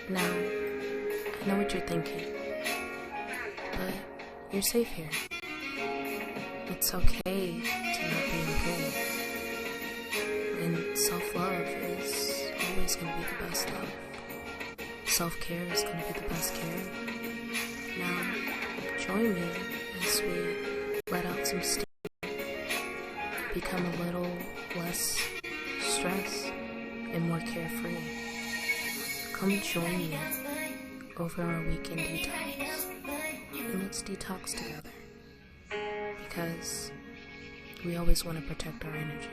Now, I know what you're thinking, but you're safe here. It's okay to not be okay. And self-love is always going to be the best love. Self-care is going to be the best care. Now, join me as we let out some steam, become a little less stressed and more carefree. Come join me over our weekend detox, and let's detox together, because we always want to protect our energy.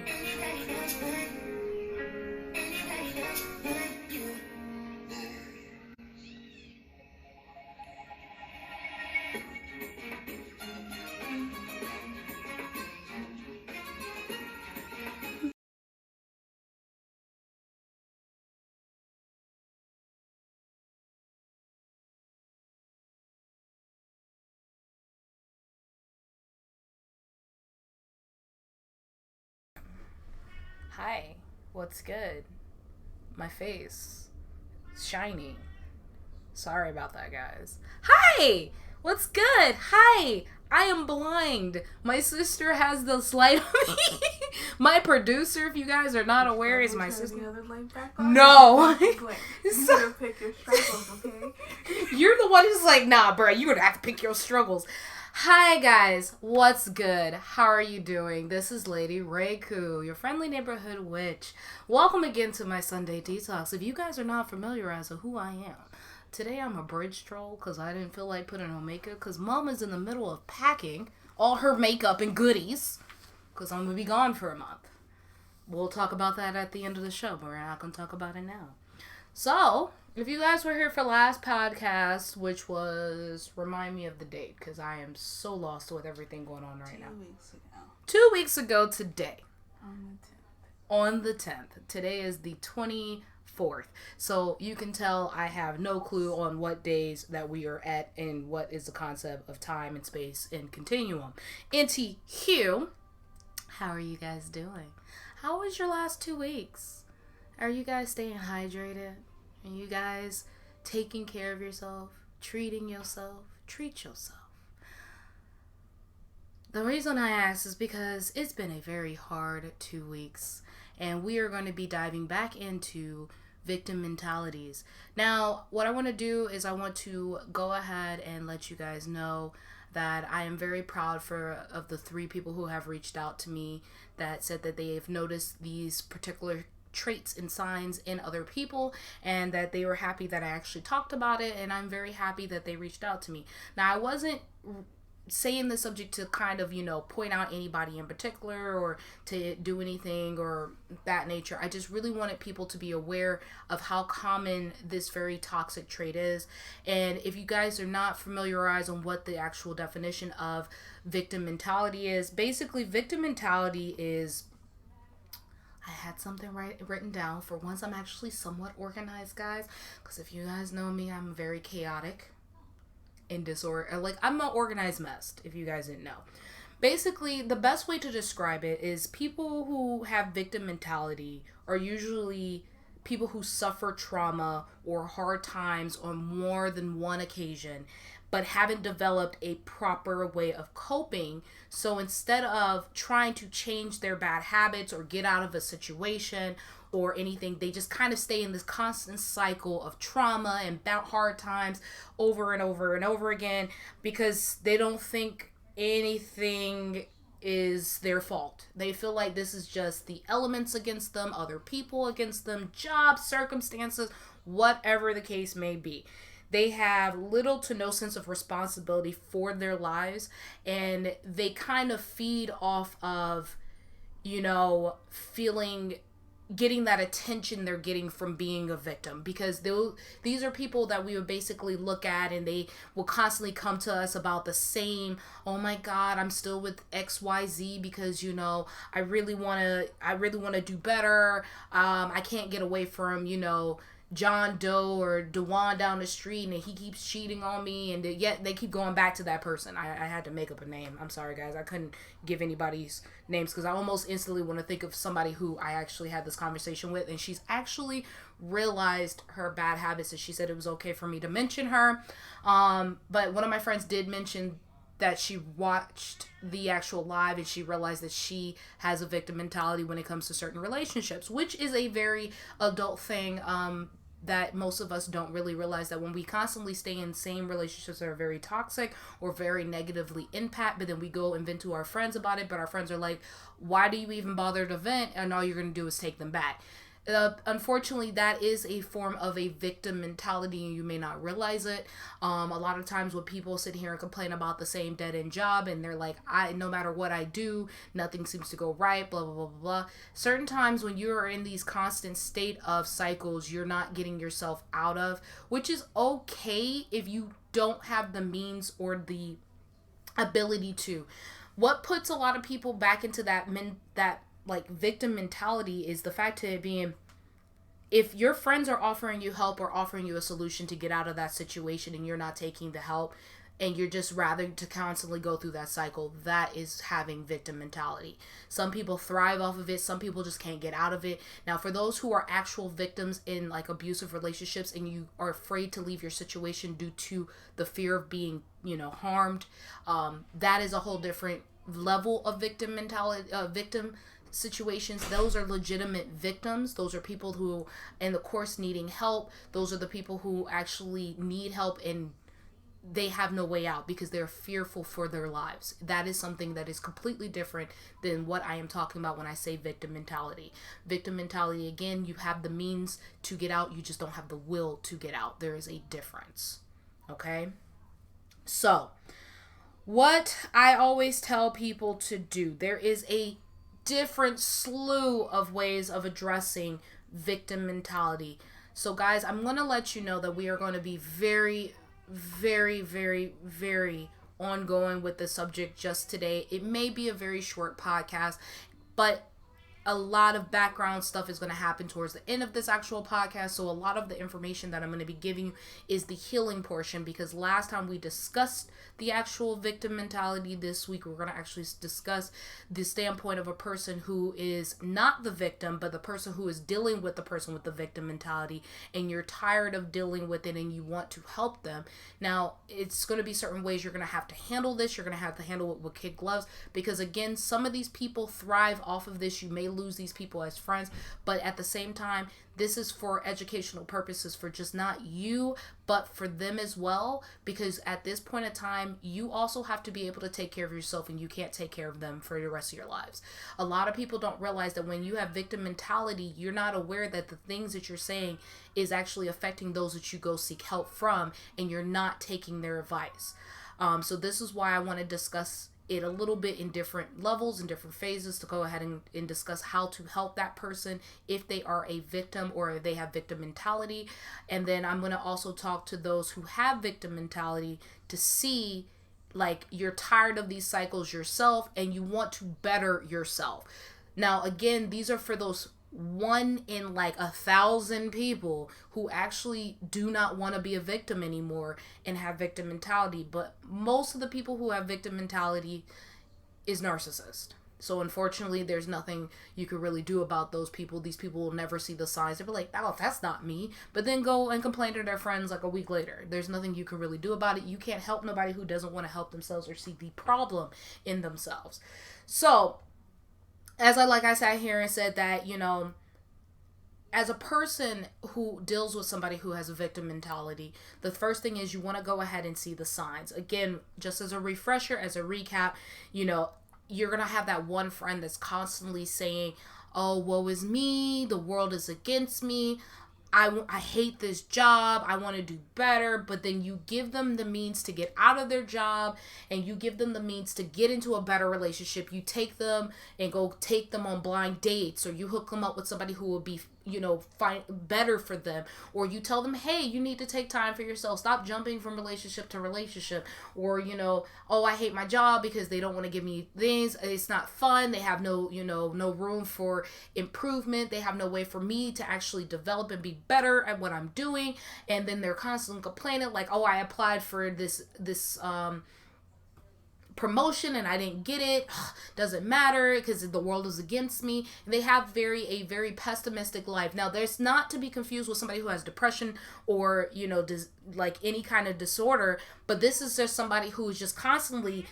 Hi, what's good? My face is shiny. Sorry about that, guys. Hi, what's good? Hi, I am blind. My sister has this light on me. My producer, if you guys are not aware, is my sister. The other light back on? No. You gotta pick your struggles, okay? You're the one who's like, nah, bro, you're gonna have to pick your struggles. Hi guys, what's good? How are you doing? This is Lady Reiko, your friendly neighborhood witch. Welcome again to my Sunday detox. If you guys are not familiar as to who I am, today I'm a bridge troll because I didn't feel like putting on makeup because mom is in the middle of packing all her makeup and goodies because I'm gonna be gone for a month. We'll talk about that at the end of the show, but we're not gonna talk about it now. So, if you guys were here for last podcast, which was, remind me of the date, because I am so lost with everything going on right now. 2 weeks ago. 2 weeks ago today. On the 10th. On the 10th. Today is the 24th. So you can tell I have no clue on what days that we are at and what is the concept of time and space and continuum. Anywho, how are you guys doing? How was your last 2 weeks? Are you guys staying hydrated? Are you guys taking care of yourself? Treating yourself? Treat yourself. The reason I ask is because it's been a very hard 2 weeks, and we are going to be diving back into victim mentalities. Now, what I want to do is I want to go ahead and let you guys know that I am very proud of the 3 people who have reached out to me that said that they have noticed these particular traits and signs in other people, and that they were happy that I actually talked about it, and I'm very happy that they reached out to me. Now, I wasn't saying the subject to kind of, point out anybody in particular or to do anything or that nature. I just really wanted people to be aware of how common this very toxic trait is. And if you guys are not familiarized on what the actual definition of victim mentality is, basically victim mentality is, I had something written down. For once, I'm actually somewhat organized, guys. Because if you guys know me, I'm very chaotic and disorder. Like, I'm an organized mess, if you guys didn't know. Basically, the best way to describe it is people who have victim mentality are usually people who suffer trauma or hard times on more than one occasion, but haven't developed a proper way of coping. So instead of trying to change their bad habits or get out of a situation or anything, they just kind of stay in this constant cycle of trauma and hard times over and over and over again because they don't think anything is their fault. They feel like this is just the elements against them, other people against them, jobs, circumstances, whatever the case may be. They have little to no sense of responsibility for their lives, and they kind of feed off of, getting that attention they're getting from being a victim, because these are people that we would basically look at and they will constantly come to us about the same, oh my God, I'm still with XYZ because, I really want to do better. I can't get away from, John Doe or Dewan down the street and he keeps cheating on me, and yet they keep going back to that person. I had to make up a name. I'm sorry, guys. I couldn't give anybody's names because I almost instantly want to think of somebody who I actually had this conversation with, and she's actually realized her bad habits, and she said it was okay for me to mention her. But one of my friends did mention that she watched the actual live and she realized that she has a victim mentality when it comes to certain relationships, which is a very adult thing, that most of us don't really realize, that when we constantly stay in same relationships that are very toxic or very negatively impact, but then we go and vent to our friends about it, but our friends are like, why do you even bother to vent? And all you're going to do is take them back. Unfortunately, that is a form of a victim mentality, and you may not realize it. A lot of times when people sit here and complain about the same dead-end job, and they're like, no matter what I do, nothing seems to go right, blah, blah, blah, blah, blah. Certain times when you're in these constant state of cycles, you're not getting yourself out of, which is okay if you don't have the means or the ability to. What puts a lot of people back into that victim mentality is the fact of it being, if your friends are offering you help or offering you a solution to get out of that situation and you're not taking the help and you're just rather to constantly go through that cycle, that is having victim mentality. Some people thrive off of it. Some people just can't get out of it. Now, for those who are actual victims in like abusive relationships and you are afraid to leave your situation due to the fear of being, harmed, that is a whole different level of victim mentality, victim situations. Those are legitimate victims. Those are people who in the course needing help. Those are the people who actually need help and they have no way out because they're fearful for their lives. That is something that is completely different than what I am talking about when I say victim mentality. Victim mentality, again, you have the means to get out, you just don't have the will to get out. There is a difference. Okay? So, what I always tell people to do, there is a different slew of ways of addressing victim mentality. So guys, I'm going to let you know that we are going to be very, very, very, very ongoing with the subject just today. It may be a very short podcast, but a lot of background stuff is going to happen towards the end of this actual podcast. So a lot of the information that I'm going to be giving you is the healing portion, because last time we discussed the actual victim mentality. This week we're going to actually discuss the standpoint of a person who is not the victim, but the person who is dealing with the person with the victim mentality, and you're tired of dealing with it and you want to help them. Now, it's going to be certain ways you're going to have to handle this. You're going to have to handle it with kid gloves, because again, some of these people thrive off of this. You may lose these people as friends, but at the same time, this is for educational purposes, for just not you, but for them as well, because at this point in time, you also have to be able to take care of yourself, and you can't take care of them for the rest of your lives. A lot of people don't realize that when you have victim mentality, you're not aware that the things that you're saying is actually affecting those that you go seek help from, and you're not taking their advice. So this is why I want to discuss it a little bit in different levels and different phases, to go ahead and discuss how to help that person if they are a victim or they have victim mentality. And then I'm going to also talk to those who have victim mentality to see, like, you're tired of these cycles yourself and you want to better yourself. Now, again, these are for those 1 in like 1,000 people who actually do not want to be a victim anymore and have victim mentality. But most of the people who have victim mentality is narcissist. So unfortunately, there's nothing you can really do about those people. These people will never see the signs. They'll be like, oh, that's not me. But then go and complain to their friends like a week later. There's nothing you can really do about it. You can't help nobody who doesn't want to help themselves or see the problem in themselves. So, as I sat here and said that, as a person who deals with somebody who has a victim mentality, the first thing is you want to go ahead and see the signs. Again, just as a refresher, as a recap, you're going to have that one friend that's constantly saying, oh, woe is me, the world is against me, I hate this job, I want to do better. But then you give them the means to get out of their job, and you give them the means to get into a better relationship. You take them and go take them on blind dates, or you hook them up with somebody who will be find better for them, or you tell them, hey, you need to take time for yourself, stop jumping from relationship to relationship, or oh, I hate my job because they don't want to give me things, it's not fun, they have no room for improvement, they have no way for me to actually develop and be better at what I'm doing, and then they're constantly complaining like, oh, I applied for this promotion and I didn't get it. Doesn't matter because the world is against me. And they have a very pessimistic life. Now, there's not to be confused with somebody who has depression or like any kind of disorder, but this is just somebody who is just constantly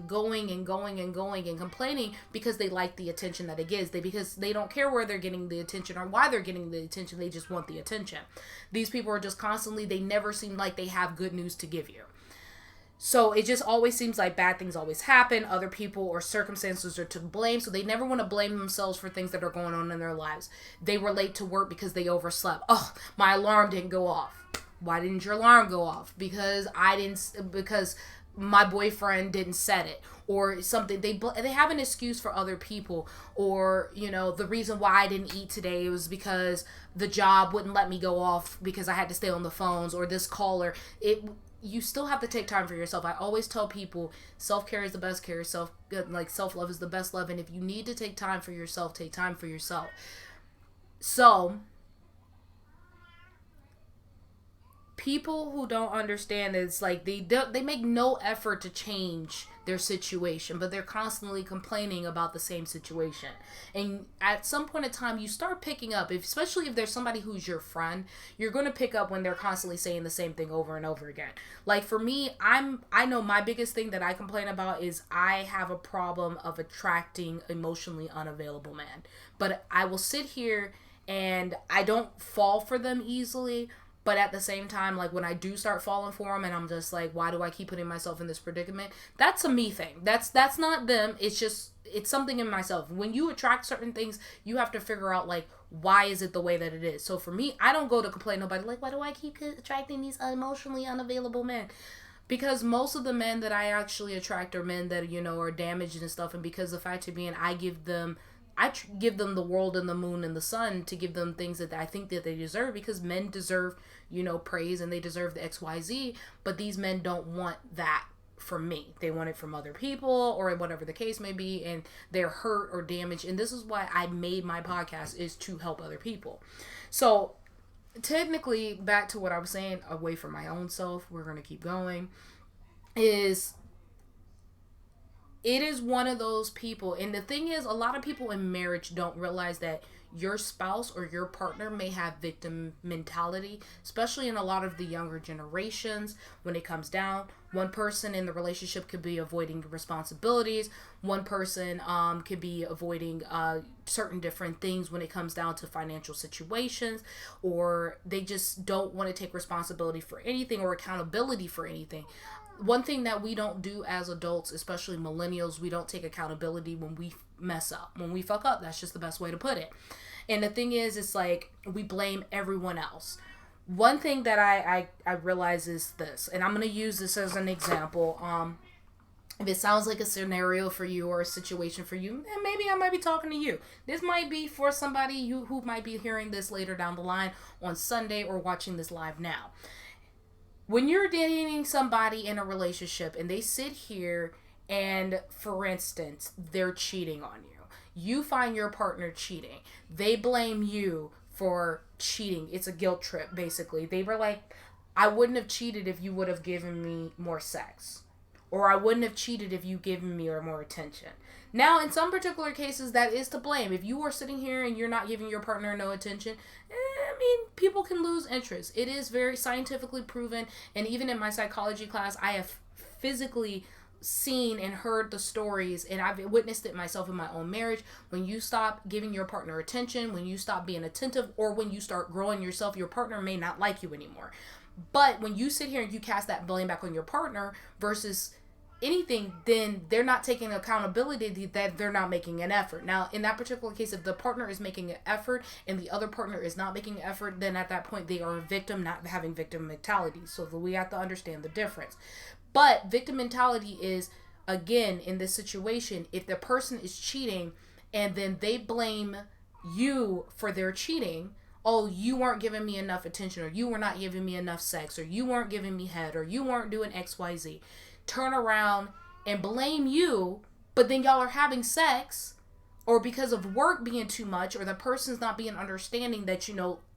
going and complaining because they like the attention that it gives. Because they don't care where they're getting the attention or why they're getting the attention. They just want the attention. These people are just constantly, they never seem like they have good news to give you. So it just always seems like bad things always happen. Other people or circumstances are to blame. So they never want to blame themselves for things that are going on in their lives. They were late to work because they overslept. Oh, my alarm didn't go off. Why didn't your alarm go off? Because my boyfriend didn't set it, or something. They have an excuse for other people, or the reason why I didn't eat today was because the job wouldn't let me go off because I had to stay on the phones, or this caller. You still have to take time for yourself. I always tell people self-care is the best care. Self-love is the best love. And if you need to take time for yourself, take time for yourself. So people who don't understand, it's like they make no effort to change their situation, but they're constantly complaining about the same situation. And at some point in time, you start picking up, especially if there's somebody who's your friend, you're going to pick up when they're constantly saying the same thing over and over again. Like for me, I know my biggest thing that I complain about is I have a problem of attracting emotionally unavailable men. But I will sit here and I don't fall for them easily. But at the same time, like when I do start falling for them and I'm just like, why do I keep putting myself in this predicament? That's a me thing. That's not them. It's something in myself. When you attract certain things, you have to figure out like, why is it the way that it is? So for me, I don't go to complain to nobody like, why do I keep attracting these emotionally unavailable men? Because most of the men that I actually attract are men that, are damaged and stuff. And because the fact of being, I give them the world and the moon and the sun to give them things that I think that they deserve, because men deserve, praise, and they deserve the XYZ, but these men don't want that from me. They want it from other people or whatever the case may be, and they're hurt or damaged. And this is why I made my podcast, is to help other people. So technically, back to what I was saying, away from my own self, we're going to keep going, it is one of those people. And the thing is, a lot of people in marriage don't realize that your spouse or your partner may have victim mentality, especially in a lot of the younger generations. When it comes down, one person in the relationship could be avoiding responsibilities. One person could be avoiding certain different things when it comes down to financial situations, or they just don't want to take responsibility for anything or accountability for anything. One thing that we don't do as adults, especially millennials, we don't take accountability when we mess up. When we fuck up, that's just the best way to put it. And the thing is, it's like we blame everyone else. One thing that I realize is this, and I'm going to use this as an example. If it sounds like a scenario for you or a situation for you, then maybe I might be talking to you. This might be for somebody who might be hearing this later down the line on Sunday or watching this live now. When you're dating somebody in a relationship and they sit here and, for instance, they're cheating on you. You find your partner cheating. They blame you for cheating. It's a guilt trip, basically. They were like, I wouldn't have cheated if you would have given me more sex. Or I wouldn't have cheated if you given me more attention. Now, in some particular cases, that is to blame. If you are sitting here and you're not giving your partner no attention, people can lose interest. It is very scientifically proven. And even in my psychology class, I have physically seen and heard the stories, and I've witnessed it myself in my own marriage. When you stop giving your partner attention, when you stop being attentive, or when you start growing yourself, your partner may not like you anymore. But when you sit here and you cast that blame back on your partner versus anything, then they're not taking accountability that they're not making an effort. Now, in that particular case, if the partner is making an effort and the other partner is not making an effort, then at that point they are a victim, not having victim mentality. So we have to understand the difference. But victim mentality is, again, in this situation, if the person is cheating and then they blame you for their cheating. Oh, you weren't giving me enough attention, or you were not giving me enough sex, or you weren't giving me head, or you weren't doing XYZ. Turn around and blame you, but then y'all are having sex, or because of work being too much, or the person's not being understanding that,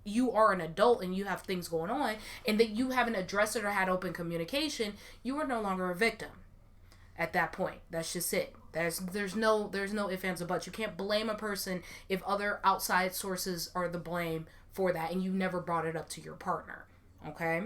you are an adult and you have things going on, and that you haven't addressed it or had open communication, you are no longer a victim at that point. That's just it. There's no ifs, ands, or buts. You can't blame a person if other outside sources are the blame for that, and you never brought it up to your partner. Okay?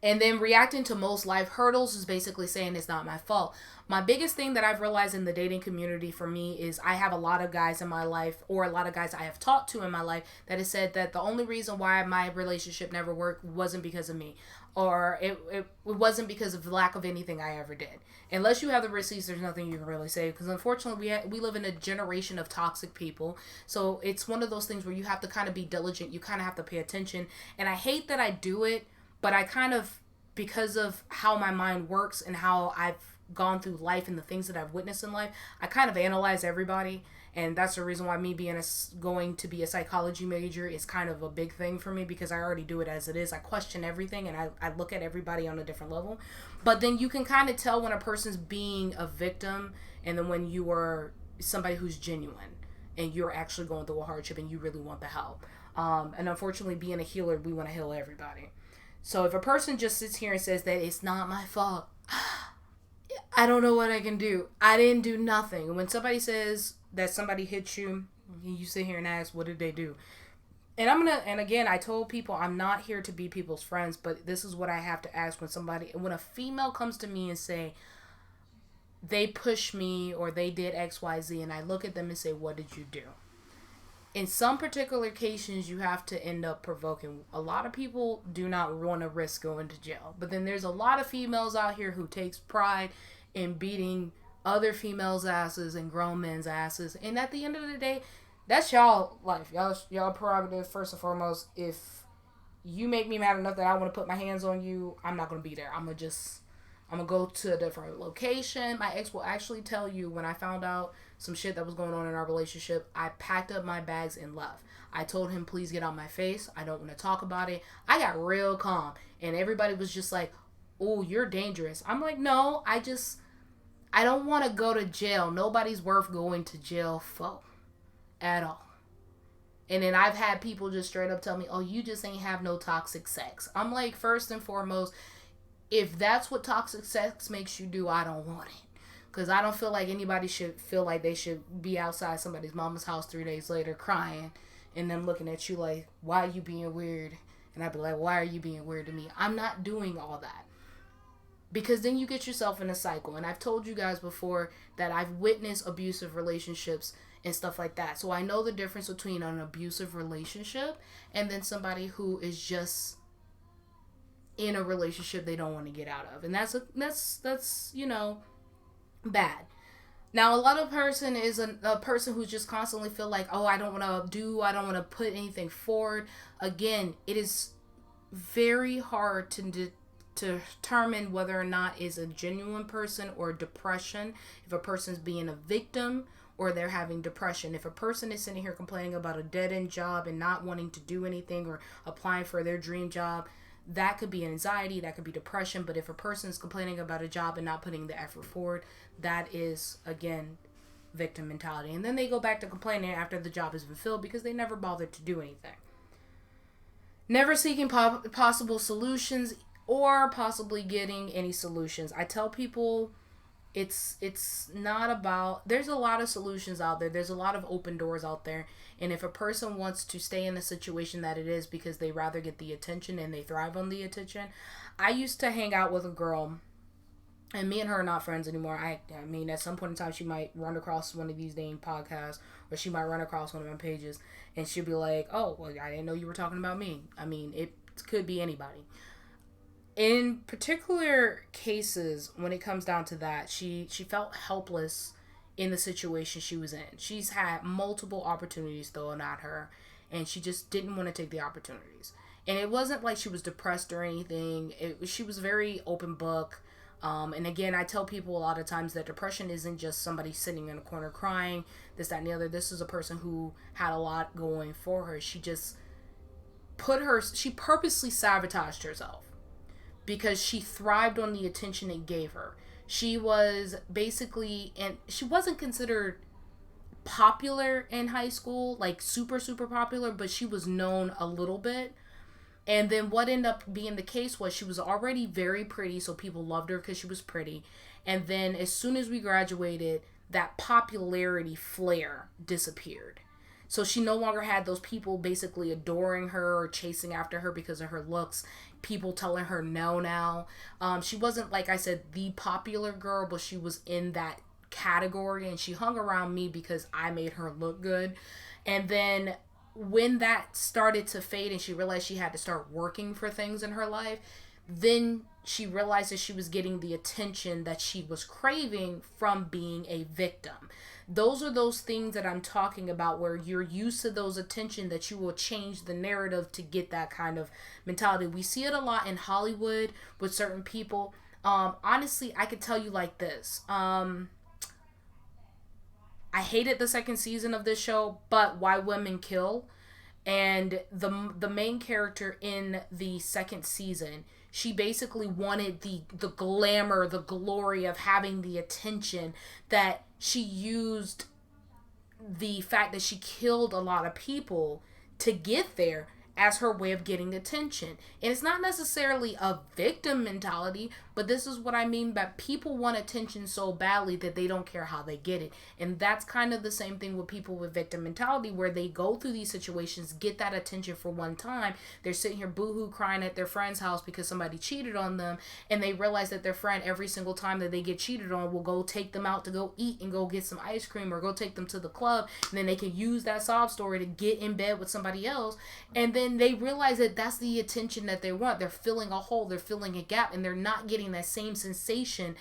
And then reacting to most life hurdles is basically saying it's not my fault. My biggest thing that I've realized in the dating community for me is I have a lot of guys in my life, or a lot of guys I have talked to in my life, that has said that the only reason why my relationship never worked wasn't because of me. Or it wasn't because of lack of anything I ever did. Unless you have the receipts, there's nothing you can really say. Because unfortunately, we live in a generation of toxic people. So it's one of those things where you have to kind of be diligent. You kind of have to pay attention. And I hate that I do it, but I kind of, because of how my mind works and how I've gone through life and the things that I've witnessed in life, I kind of analyze everybody. And that's the reason why me going to be a psychology major is kind of a big thing for me, because I already do it as it is. I question everything, and I look at everybody on a different level. But then you can kind of tell when a person's being a victim, and then when you are somebody who's genuine and you're actually going through a hardship and you really want the help. And unfortunately, being a healer, we want to heal everybody. So if a person just sits here and says that it's not my fault, I don't know what I can do. I didn't do nothing. And when somebody says that somebody hit you, you sit here and ask, what did they do? And again, I told people I'm not here to be people's friends, but this is what I have to ask when a female comes to me and say, they pushed me or they did XYZ, and I look at them and say, what did you do? In some particular cases, you have to end up provoking. A lot of people do not want to risk going to jail. But then there's a lot of females out here who takes pride in beating other females' asses and grown men's asses. And at the end of the day, that's y'all life. Y'all prerogative, first and foremost. If you make me mad enough that I want to put my hands on you, I'm not going to be there. I'm going to go to a different location. My ex will actually tell you, when I found out some shit that was going on in our relationship, I packed up my bags and left. I told him, please get out my face. I don't want to talk about it. I got real calm. And everybody was just like, oh, you're dangerous. I'm like, no, I don't want to go to jail. Nobody's worth going to jail for at all. And then I've had people just straight up tell me, oh, you just ain't have no toxic sex. I'm like, first and foremost, if that's what toxic sex makes you do, I don't want it. Because I don't feel like anybody should feel like they should be outside somebody's mama's house 3 days later crying and them looking at you like, why are you being weird? And I'd be like, why are you being weird to me? I'm not doing all that. Because then you get yourself in a cycle. And I've told you guys before that I've witnessed abusive relationships and stuff like that. So I know the difference between an abusive relationship and then somebody who is just in a relationship they don't want to get out of. And that's bad. Now, a lot of person is a person who just constantly feel like, oh, I don't want to put anything forward. Again, it is very hard to determine whether or not is a genuine person or depression. If a person's being a victim or they're having depression. If a person is sitting here complaining about a dead-end job and not wanting to do anything or applying for their dream job, that could be anxiety, that could be depression. But if a person is complaining about a job and not putting the effort forward, that is, again, victim mentality. And then they go back to complaining after the job has been filled because they never bothered to do anything. Never seeking possible solutions or possibly getting any solutions. I tell people it's not about, there's a lot of solutions out there. There's a lot of open doors out there. And if a person wants to stay in the situation that it is because they rather get the attention and they thrive on the attention. I used to hang out with a girl, and me and her are not friends anymore. I mean, at some point in time, she might run across one of these dang podcasts, or she might run across one of my pages, and she'll be like, oh, well, I didn't know you were talking about me. I mean, it could be anybody. In particular cases, when it comes down to that, she felt helpless in the situation she was in. She's had multiple opportunities thrown at her, and she just didn't want to take the opportunities. And it wasn't like she was depressed or anything. She was very open book. And again, I tell people a lot of times that depression isn't just somebody sitting in a corner crying, this, that, and the other. This is a person who had a lot going for her. She purposely sabotaged herself because she thrived on the attention it gave her. She was basically, and she wasn't considered popular in high school, like super, super popular, but she was known a little bit. And then what ended up being the case was she was already very pretty, so people loved her because she was pretty. And then as soon as we graduated, that popularity flare disappeared. So she no longer had those people basically adoring her or chasing after her because of her looks. People telling her no now. She wasn't, like I said, the popular girl, but she was in that category, and she hung around me because I made her look good. And then when that started to fade and she realized she had to start working for things in her life, then she realized that she was getting the attention that she was craving from being a victim. Those are those things that I'm talking about, where you're used to those attention that you will change the narrative to get that kind of mentality. We see it a lot in Hollywood with certain people. Honestly, I could tell you like this. I hated the second season of this show, but Why Women Kill, and the main character in the second season, she basically wanted the glamour, the glory of having the attention, that she used the fact that she killed a lot of people to get there as her way of getting attention. And it's not necessarily a victim mentality, but this is what I mean by people want attention so badly that they don't care how they get it. And that's kind of the same thing with people with victim mentality, where they go through these situations, get that attention for one time. They're sitting here boohoo crying at their friend's house because somebody cheated on them, and they realize that their friend, every single time that they get cheated on, will go take them out to go eat and go get some ice cream or go take them to the club, and then they can use that sob story to get in bed with somebody else. And then they realize that that's the attention that they want. They're filling a hole, they're filling a gap, and they're not getting that same sensation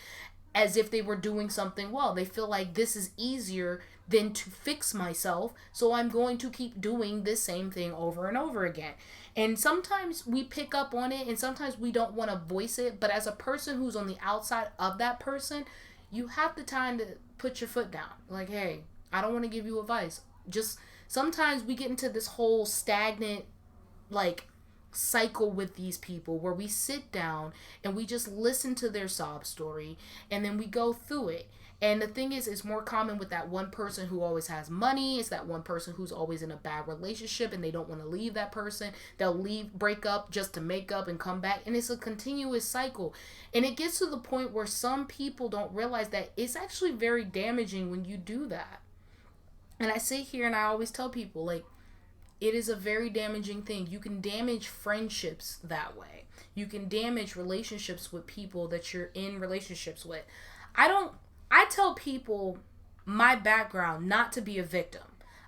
as if they were doing something well. They feel like this is easier than to fix myself, so I'm going to keep doing this same thing over and over again. And sometimes we pick up on it, and sometimes we don't want to voice it, but as a person who's on the outside of that person, you have the time to put your foot down. Like, hey, I don't want to give you advice. Just sometimes we get into this whole stagnant, like, cycle with these people where we sit down and we just listen to their sob story, and then we go through it. And the thing is, it's more common with that one person who always has money. It's that one person who's always in a bad relationship and they don't want to leave that person. They'll leave, break up just to make up and come back. And it's a continuous cycle. And it gets to the point where some people don't realize that it's actually very damaging when you do that. And I sit here and I always tell people, like, it is a very damaging thing. You can damage friendships that way. You can damage relationships with people that you're in relationships with. I tell people my background not to be a victim.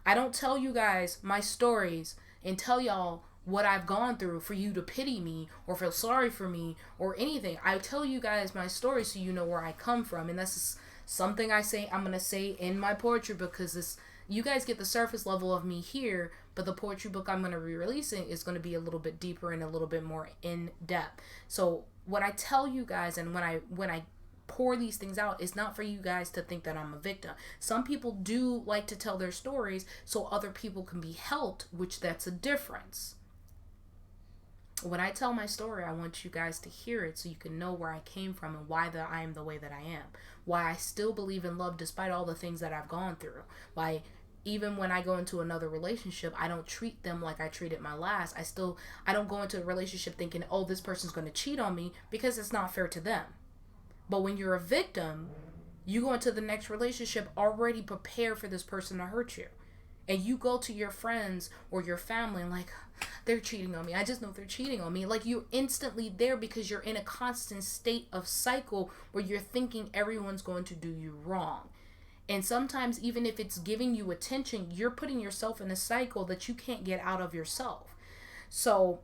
I don't tell you guys my stories and tell y'all what I've gone through for you to pity me or feel sorry for me or anything. I tell you guys my story so you know where I come from. And that's something I'm going to say in my poetry book, because you guys get the surface level of me here, but the poetry book I'm going to be releasing is going to be a little bit deeper and a little bit more in depth. So what I tell you guys, and when I pour these things out, is not for you guys to think that I'm a victim. Some people do like to tell their stories so other people can be helped, which that's a difference. When I tell my story, I want you guys to hear it so you can know where I came from and why I am the way that I am. Why I still believe in love despite all the things that I've gone through. Why even when I go into another relationship, I don't treat them like I treated my last. I don't go into a relationship thinking, oh, this person's going to cheat on me, because it's not fair to them. But when you're a victim, you go into the next relationship already prepared for this person to hurt you. And you go to your friends or your family and like, they're cheating on me. I just know they're cheating on me. Like, you're instantly there because you're in a constant state of cycle where you're thinking everyone's going to do you wrong. And sometimes even if it's giving you attention, you're putting yourself in a cycle that you can't get out of yourself. So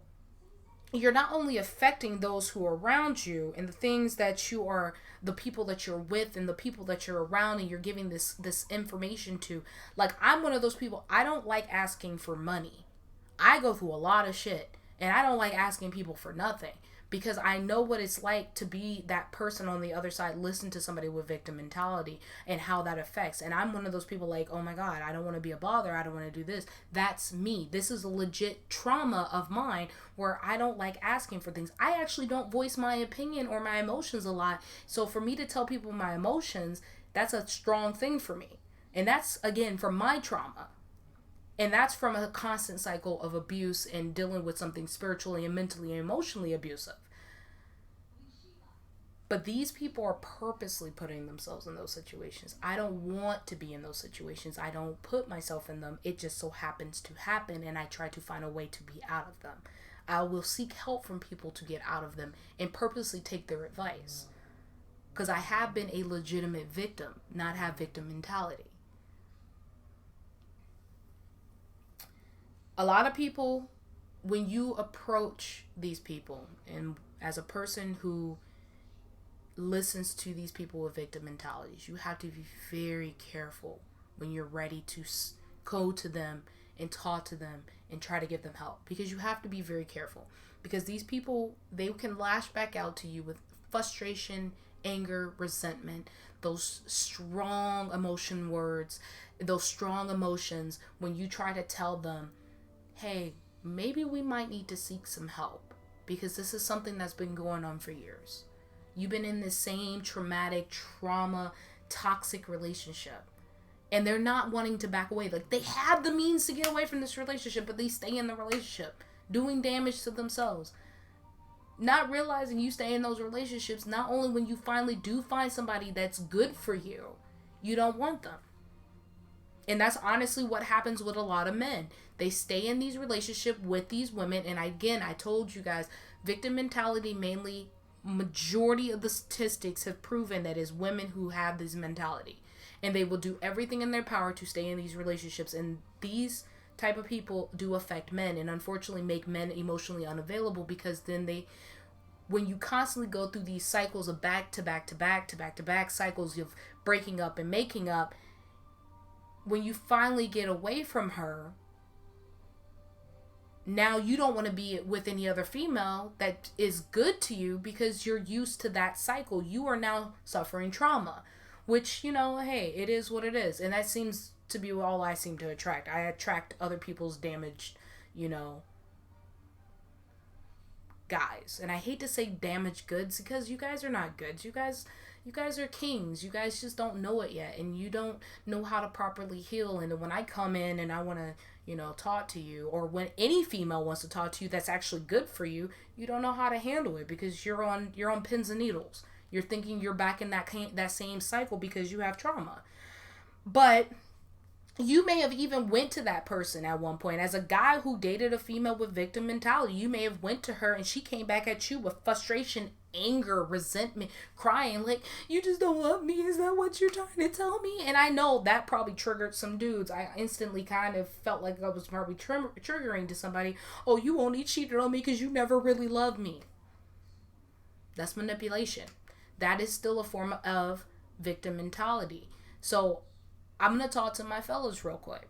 you're not only affecting those who are around you and the things that you are, the people that you're with and the people that you're around and you're giving this information to. Like, I'm one of those people, I don't like asking for money. I go through a lot of shit and I don't like asking people for nothing. because I know what it's like to be that person on the other side, listen to somebody with victim mentality and how that affects. And I'm one of those people like, oh my God, I don't want to be a bother. I don't want to do this. That's me. This is a legit trauma of mine where I don't like asking for things. I actually don't voice my opinion or my emotions a lot. So for me to tell people my emotions, that's a strong thing for me. And that's, again, from my trauma. And that's from a constant cycle of abuse and dealing with something spiritually and mentally and emotionally abusive. But these people are purposely putting themselves in those situations. I don't want to be in those situations. I don't put myself in them. It just so happens to happen, and I try to find a way to be out of them. I will seek help from people to get out of them and purposely take their advice. Because I have been a legitimate victim, not have victim mentality. A lot of people, when you approach these people, and as a person who listens to these people with victim mentalities, you have to be very careful when you're ready to go to them and talk to them and try to give them help, because you have to be very careful, because these people, they can lash back out to you with frustration, anger, resentment, those strong emotion words, those strong emotions when you try to tell them, hey, maybe we might need to seek some help because this is something that's been going on for years. You've been in this same traumatic, trauma, toxic relationship. And they're not wanting to back away. Like, they have the means to get away from this relationship, but they stay in the relationship, doing damage to themselves. Not realizing you stay in those relationships, not only when you finally do find somebody that's good for you, you don't want them. And that's honestly what happens with a lot of men. They stay in these relationships with these women. And again, I told you guys, victim mentality, mainly, majority of the statistics have proven that is women who have this mentality. And they will do everything in their power to stay in these relationships. And these type of people do affect men and unfortunately make men emotionally unavailable, because then when you constantly go through these cycles of back to back to back to back to back cycles of breaking up and making up, when you finally get away from her, now you don't want to be with any other female that is good to you because you're used to that cycle. You are now suffering trauma, which, hey, it is what it is. And that seems to be all I seem to attract. I attract other people's damaged, guys. And I hate to say damaged goods because you guys are not goods. You guys are kings. You guys just don't know it yet, and you don't know how to properly heal. And when I come in and I want to, talk to you, or when any female wants to talk to you that's actually good for you, you don't know how to handle it because you're on pins and needles. You're thinking you're back in that same cycle because you have trauma. But you may have even went to that person at one point. As a guy who dated a female with victim mentality, you may have went to her and she came back at you with frustration, anger, resentment, crying like, you just don't love me. Is that what you're trying to tell me? And I know that probably triggered some dudes. I instantly kind of felt like I was probably triggering to somebody. Oh, you only cheated on me because you never really loved me. That's manipulation. That is still a form of victim mentality. So I'm going to talk to my fellas real quick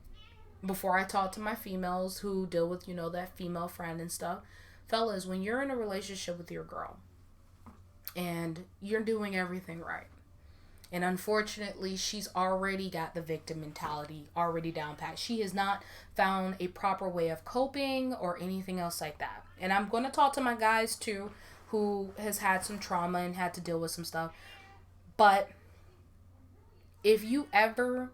before I talk to my females who deal with, that female friend and stuff. Fellas, when you're in a relationship with your girl and you're doing everything right, and unfortunately she's already got the victim mentality already down pat. She has not found a proper way of coping or anything else like that. And I'm going to talk to my guys too, who has had some trauma and had to deal with some stuff. But if you ever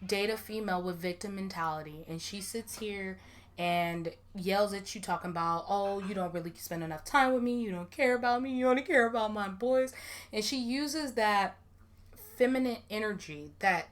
date a female with victim mentality and she sits here and yells at you talking about, oh, you don't really spend enough time with me, you don't care about me, you only care about my boys, and she uses that feminine energy, that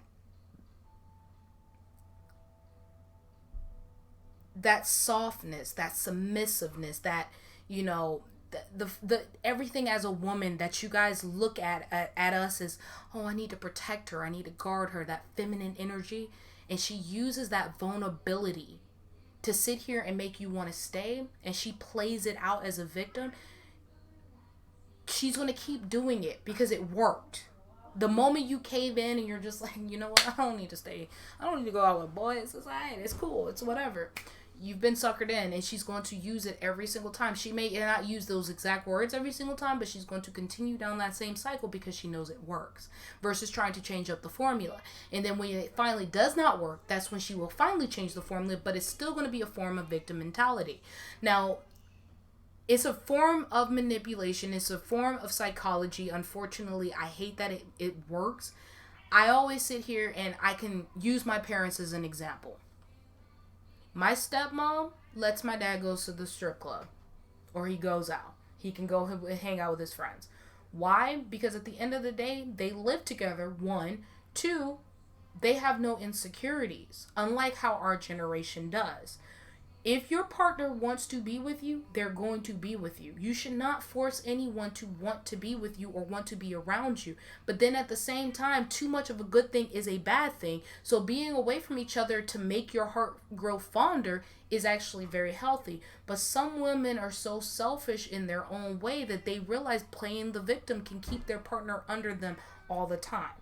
softness, that submissiveness, that, the everything as a woman that you guys look at us as, oh, I need to protect her, I need to guard her, that feminine energy. And she uses that vulnerability to sit here and make you want to stay, and she plays it out as a victim. She's going to keep doing it because it worked. The moment you cave in and you're just like, you know what, I don't need to stay, I don't need to go out with boys, it's alright, it's cool, it's whatever, you've been suckered in, and she's going to use it every single time. She may not use those exact words every single time, but she's going to continue down that same cycle because she knows it works, versus trying to change up the formula. And then when it finally does not work, that's when she will finally change the formula, but it's still going to be a form of victim mentality. Now, it's a form of manipulation. It's a form of psychology. Unfortunately, I hate that it works. I always sit here and I can use my parents as an example. My stepmom lets my dad go to the strip club, or he goes out. He can go hang out with his friends. Why? Because at the end of the day, they live together, one. Two, they have no insecurities, unlike how our generation does. If your partner wants to be with you, they're going to be with you. You should not force anyone to want to be with you or want to be around you. But then at the same time, too much of a good thing is a bad thing. So being away from each other to make your heart grow fonder is actually very healthy. But some women are so selfish in their own way that they realize playing the victim can keep their partner under them all the time.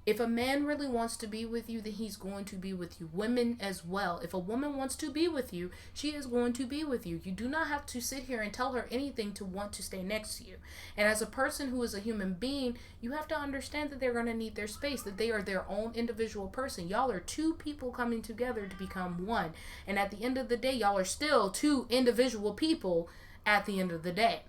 If a man really wants to be with you, then he's going to be with you. Women as well. If a woman wants to be with you, she is going to be with you. You do not have to sit here and tell her anything to want to stay next to you. And as a person who is a human being, you have to understand that they're going to need their space, that they are their own individual person. Y'all are two people coming together to become one. And at the end of the day, y'all are still two individual people at the end of the day.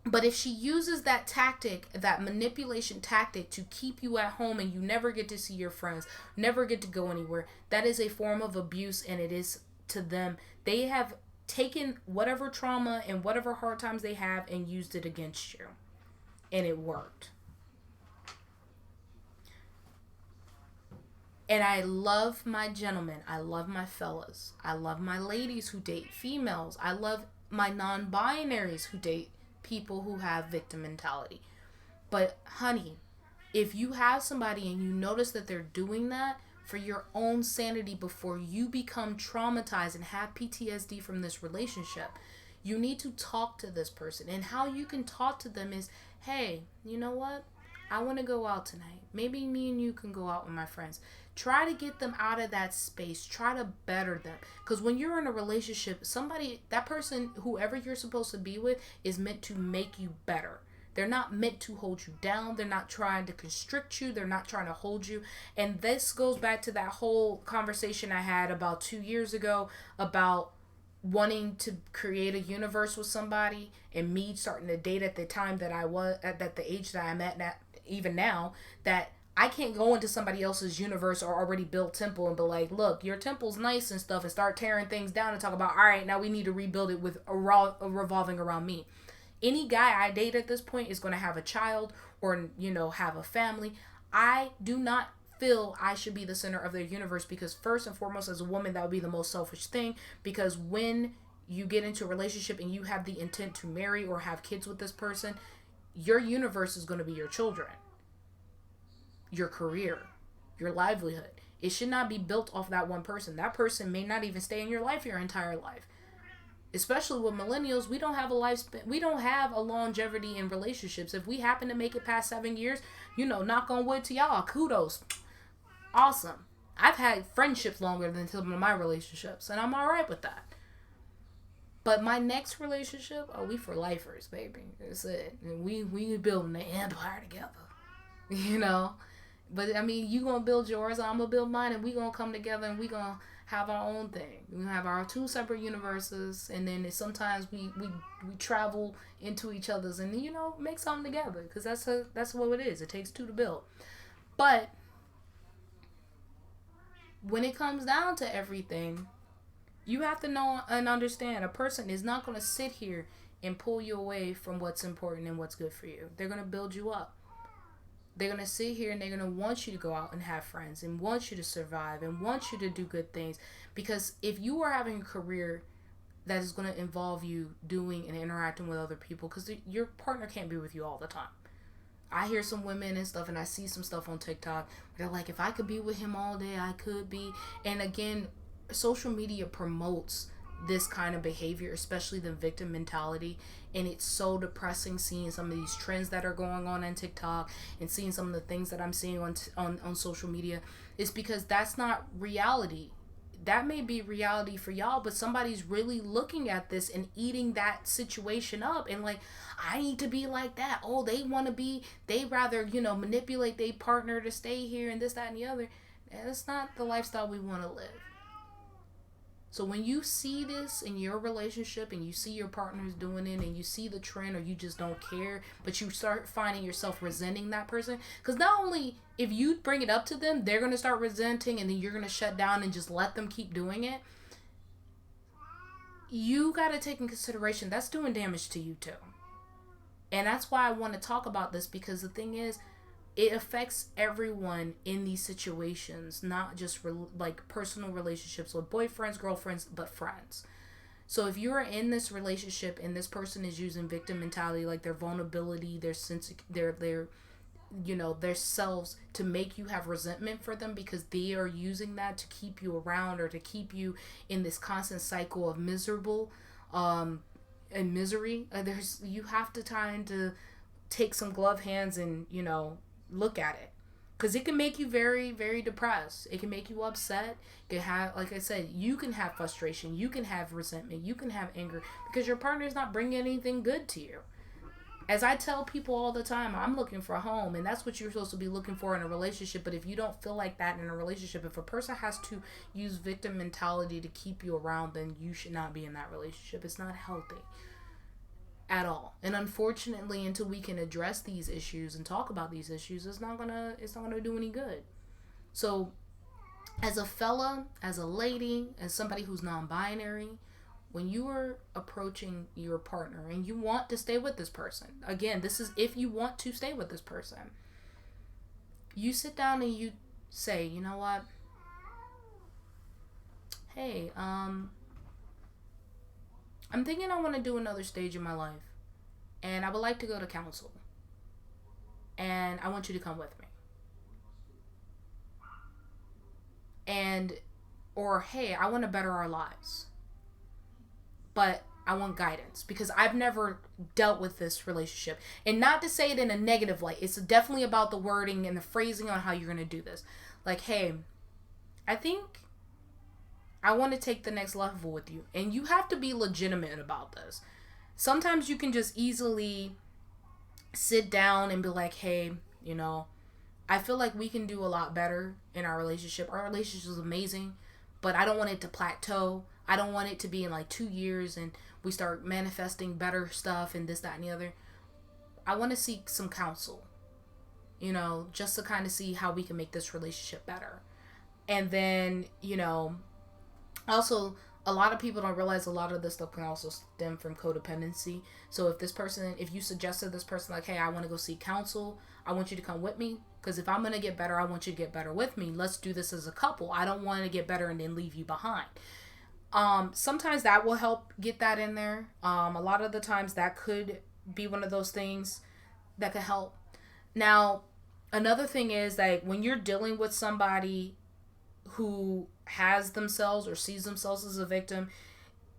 But if she uses that tactic, that manipulation tactic, to keep you at home and you never get to see your friends, never get to go anywhere, that is a form of abuse, and it is to them. They have taken whatever trauma and whatever hard times they have and used it against you. And it worked. And I love my gentlemen. I love my fellas. I love my ladies who date females. I love my non-binaries who date people who have victim mentality. But honey, if you have somebody and you notice that they're doing that, for your own sanity, before you become traumatized and have PTSD from this relationship, you need to talk to this person. And how you can talk to them is, hey, you know what? I want to go out tonight. Maybe me and you can go out with my friends. Try to get them out of that space. Try to better them. Because when you're in a relationship, that person, whoever you're supposed to be with, is meant to make you better. They're not meant to hold you down. They're not trying to constrict you. They're not trying to hold you. And this goes back to that whole conversation I had about 2 years ago about wanting to create a universe with somebody, and me starting to date at the time that I was at the age that I'm at even now, that I can't go into somebody else's universe or already built temple and be like, look, your temple's nice and stuff, and start tearing things down and talk about, all right, now we need to rebuild it with revolving around me. Any guy I date at this point is going to have a child or, have a family. I do not feel I should be the center of their universe, because first and foremost, as a woman, that would be the most selfish thing, because when you get into a relationship and you have the intent to marry or have kids with this person, your universe is going to be your children, your career, your livelihood. It should not be built off that one person. That person may not even stay in your life your entire life. Especially with millennials, we don't have a lifespan. We don't have a longevity in relationships. If we happen to make it past 7 years, knock on wood to y'all. Kudos. Awesome. I've had friendships longer than some of my relationships, and I'm all right with that. But my next relationship, we for lifers, baby. That's it. And we building an empire together. But you gonna build yours, I'm gonna build mine, and we gonna come together and we gonna have our own thing. We have our two separate universes, and then sometimes we travel into each other's and make something together, because that's what it is. It takes two to build. But when it comes down to everything, you have to know and understand, a person is not going to sit here and pull you away from what's important and what's good for you. They're going to build you up. They're going to sit here and they're going to want you to go out and have friends and want you to survive and want you to do good things. Because if you are having a career that is going to involve you doing and interacting with other people, because your partner can't be with you all the time. I hear some women and stuff, and I see some stuff on TikTok where they're like, if I could be with him all day, I could be. And again, social media promotes this kind of behavior, especially the victim mentality, and it's so depressing seeing some of these trends that are going on TikTok and seeing some of the things that I'm seeing on social media. Is because that's not reality. that may be reality for y'all, but somebody's really looking at this and eating that situation up and like, I need to be like that. Oh, they rather, manipulate their partner to stay here and this, that, and the other. That's not the lifestyle we want to live. So when you see this in your relationship and you see your partners doing it and you see the trend, or you just don't care, but you start finding yourself resenting that person, because not only if you bring it up to them, they're going to start resenting, and then you're going to shut down and just let them keep doing it. You got to take in consideration that's doing damage to you too. And that's why I want to talk about this, because the thing is, it affects everyone in these situations, not just like personal relationships with boyfriends, girlfriends, but friends. So if you're in this relationship and this person is using victim mentality, like their vulnerability, their sense, their selves, to make you have resentment for them because they are using that to keep you around or to keep you in this constant cycle of miserable and misery, you have to try to take some glove hands and look at it, because it can make you very, very depressed. It can make you upset. You can have, like I said, you can have frustration, you can have resentment, you can have anger, because your partner is not bringing anything good to you. As I tell people all the time, I'm looking for a home, and that's what you're supposed to be looking for in a relationship. But if you don't feel like that in a relationship, if a person has to use victim mentality to keep you around, then you should not be in that relationship. It's not healthy at all. And unfortunately, until we can address these issues and talk about these issues, it's not gonna do any good. So as a fella, as a lady, as somebody who's non-binary, when you are approaching your partner and you want to stay with this person, again, this is if you want to stay with this person, you sit down and you say, you know what, hey, I'm thinking I want to do another stage in my life, and I would like to go to counsel, and I want you to come with me. Or hey, I want to better our lives, but I want guidance, because I've never dealt with this relationship. And not to say it in a negative light, it's definitely about the wording and the phrasing on how you're going to do this. Like, hey, I think I want to take the next level with you. And you have to be legitimate about this. Sometimes you can just easily sit down and be like, hey, I feel like we can do a lot better in our relationship. Our relationship is amazing, but I don't want it to plateau. I don't want it to be in like 2 years and we start manifesting better stuff and this, that, and the other. I want to seek some counsel, just to kind of see how we can make this relationship better. And then, also, a lot of people don't realize a lot of this stuff can also stem from codependency. So if you suggested this person, like, hey, I want to go seek counsel, I want you to come with me, because if I'm going to get better, I want you to get better with me. Let's do this as a couple. I don't want to get better and then leave you behind. Sometimes that will help get that in there. A lot of the times that could be one of those things that could help. Now, another thing is that when you're dealing with somebody who has themselves or sees themselves as a victim,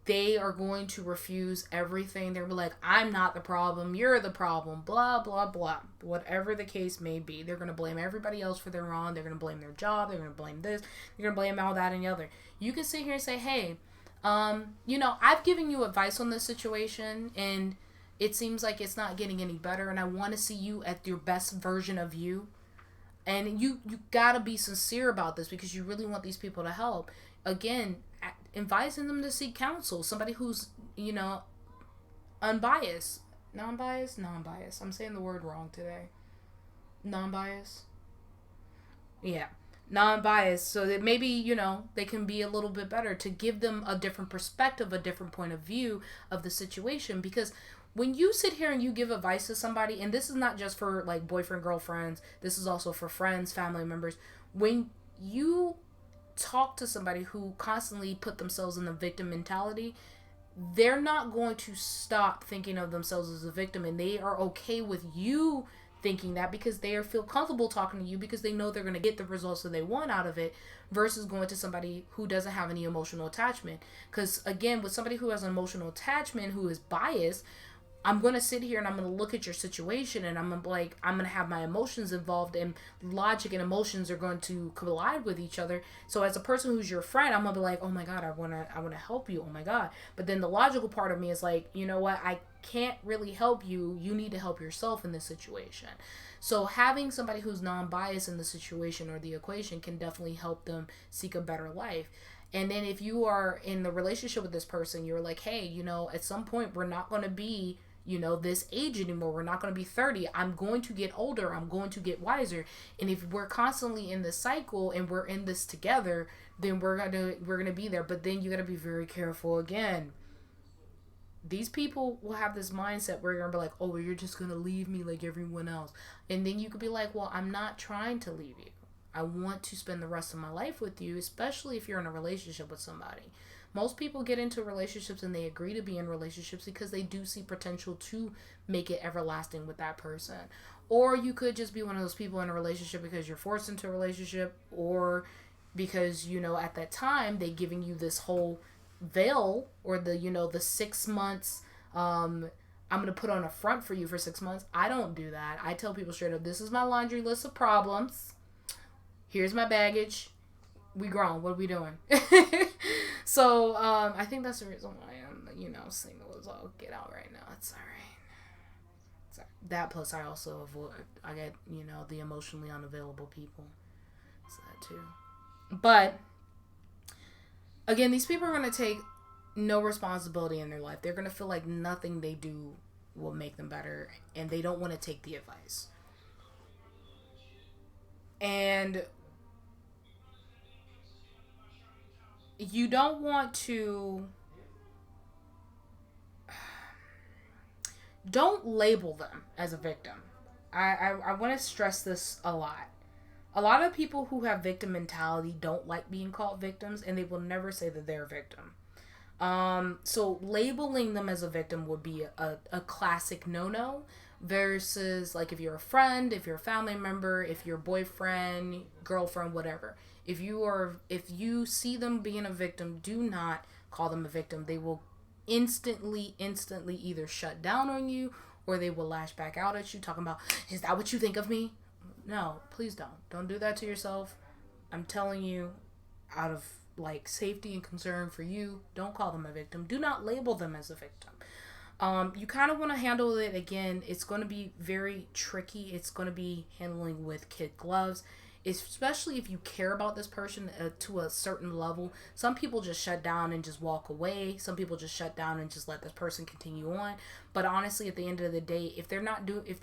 they are going to refuse everything. They're like, I'm not the problem, you're the problem, blah, blah, blah. Whatever the case may be, they're going to blame everybody else for their wrong. They're going to blame their job. They're going to blame this. They're going to blame all that and the other. You can sit here and say, hey, I've given you advice on this situation, and it seems like it's not getting any better, and I want to see you at your best version of you. And you gotta be sincere about this, because you really want these people to help. Again, advising them to seek counsel. Somebody who's, unbiased. Non-biased. I'm saying the word wrong today. Non-biased. Yeah. Non-biased. So that maybe, they can be a little bit better, to give them a different perspective, a different point of view of the situation. Because when you sit here and you give advice to somebody, and this is not just for like boyfriend, girlfriends, this is also for friends, family members. When you talk to somebody who constantly put themselves in the victim mentality, they're not going to stop thinking of themselves as a victim, and they are okay with you thinking that, because they feel comfortable talking to you, because they know they're going to get the results that they want out of it, versus going to somebody who doesn't have any emotional attachment. Because again, with somebody who has an emotional attachment, who is biased, I'm going to sit here and I'm going to look at your situation and I'm going to like, I'm going to have my emotions involved, and logic and emotions are going to collide with each other. So as a person who's your friend, I'm going to be like, oh my God, I want to help you. Oh my God. But then the logical part of me is like, you know what? I can't really help you. You need to help yourself in this situation. So having somebody who's non-biased in the situation or the equation can definitely help them seek a better life. And then if you are in the relationship with this person, you're like, hey, you know, at some point we're not going to be, you know, this age anymore. We're not going to be 30. I'm going to get older. I'm going to get wiser. And if we're constantly in this cycle and we're in this together, then we're going to be there. But then you got to be very careful again. These people will have this mindset where you're going to be like, oh, well, you're just going to leave me like everyone else. And then you could be like, well, I'm not trying to leave you. I want to spend the rest of my life with you, especially if you're in a relationship with somebody. Most people get into relationships and they agree to be in relationships because they do see potential to make it everlasting with that person. Or you could just be one of those people in a relationship because you're forced into a relationship, or because, you know, at that time they giving you this whole veil, or the, you know, the 6 months, I'm going to put on a front for you for 6 months. I don't do that. I tell people straight up, this is my laundry list of problems. Here's my baggage. We grown. What are we doing? So, I think that's the reason why I'm, you know, single as all get out right now. It's alright. That plus I also avoid, I get, you know, the emotionally unavailable people. So that too. But, again, these people are going to take no responsibility in their life. They're going to feel like nothing they do will make them better, and they don't want to take the advice. And you don't want to, don't label them as a victim. I want to stress this a lot. A lot of people who have victim mentality don't like being called victims, and they will never say that they're a victim. So labeling them as a victim would be a classic no-no, versus like if you're a friend, if you're a family member, if you're a boyfriend, girlfriend, whatever. If you see them being a victim, do not call them a victim. They will instantly either shut down on you, or they will lash back out at you talking about, is that what you think of me? No, please don't do that to yourself. I'm telling you, out of like safety and concern for you, don't call them a victim. Do not label them as a victim. You kind of want to handle it, again, it's going to be very tricky. It's going to be handling with kid gloves, especially if you care about this person to a certain level. Some people just shut down and just walk away. Some people just shut down and just let this person continue on. But honestly, at the end of the day, if they're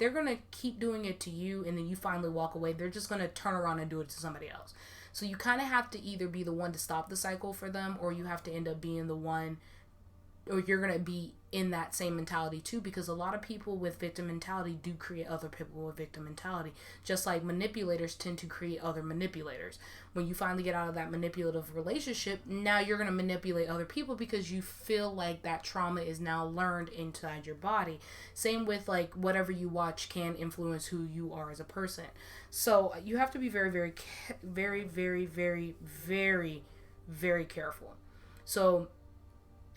going to keep doing it to you and then you finally walk away, they're just going to turn around and do it to somebody else. So you kind of have to either be the one to stop the cycle for them, or you have to end up being the one, or you're going to be in that same mentality too, because a lot of people with victim mentality do create other people with victim mentality, just like manipulators tend to create other manipulators. When you finally get out of that manipulative relationship, now you're going to manipulate other people because you feel like that trauma is now learned inside your body. Same with like whatever you watch can influence who you are as a person. So you have to be very, very, very, very, very, very, very careful. So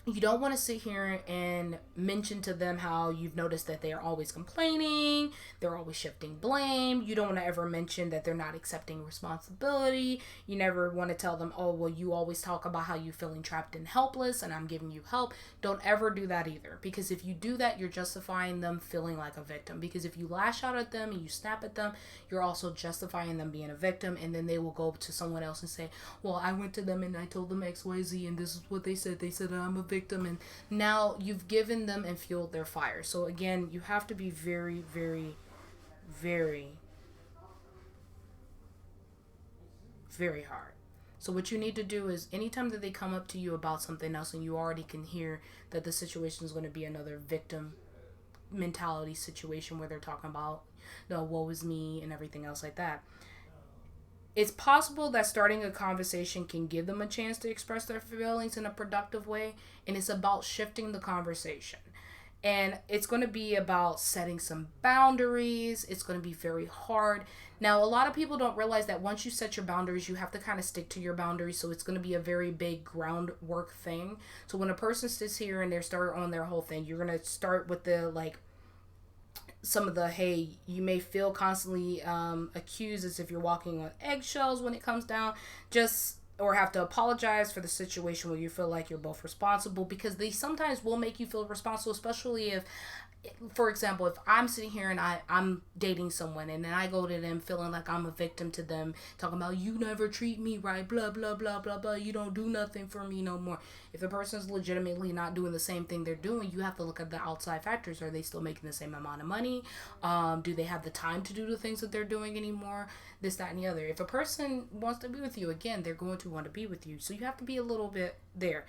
you don't want to sit here and mention to them how you've noticed that they are always complaining, they're always shifting blame. You don't want to ever mention that they're not accepting responsibility. You never want to tell them, oh, well, you always talk about how you're feeling trapped and helpless and I'm giving you help. Don't ever do that either, because if you do that, you're justifying them feeling like a victim. Because if you lash out at them and you snap at them, you're also justifying them being a victim, and then they will go to someone else and say, well, I went to them and I told them XYZ and this is what they said. They said I'm a victim, and now you've given them and fueled their fire. So again, you have to be very, very, very, very hard. So what you need to do is anytime that they come up to you about something else and you already can hear that the situation is going to be another victim mentality situation where they're talking about, no, woe is me and everything else like that, it's possible that starting a conversation can give them a chance to express their feelings in a productive way, and it's about shifting the conversation. And it's going to be about setting some boundaries. It's going to be very hard. Now, a lot of people don't realize that once you set your boundaries, you have to kind of stick to your boundaries. So it's going to be a very big groundwork thing. So when a person sits here and they start on their whole thing, you're going to start with the like some of the, hey, you may feel constantly accused as if you're walking on eggshells when it comes down, just or have to apologize for the situation where you feel like you're both responsible, because they sometimes will make you feel responsible, especially if, for example, if I'm sitting here and I'm dating someone and then I go to them feeling like I'm a victim to them, talking about you never treat me right, blah, blah, blah, blah, blah, you don't do nothing for me no more. If the person's legitimately not doing the same thing they're doing, you have to look at the outside factors. Are they still making the same amount of money? Do they have the time to do the things that they're doing anymore? This, that, and the other. If a person wants to be with you, again, they're going to want to be with you. So you have to be a little bit there.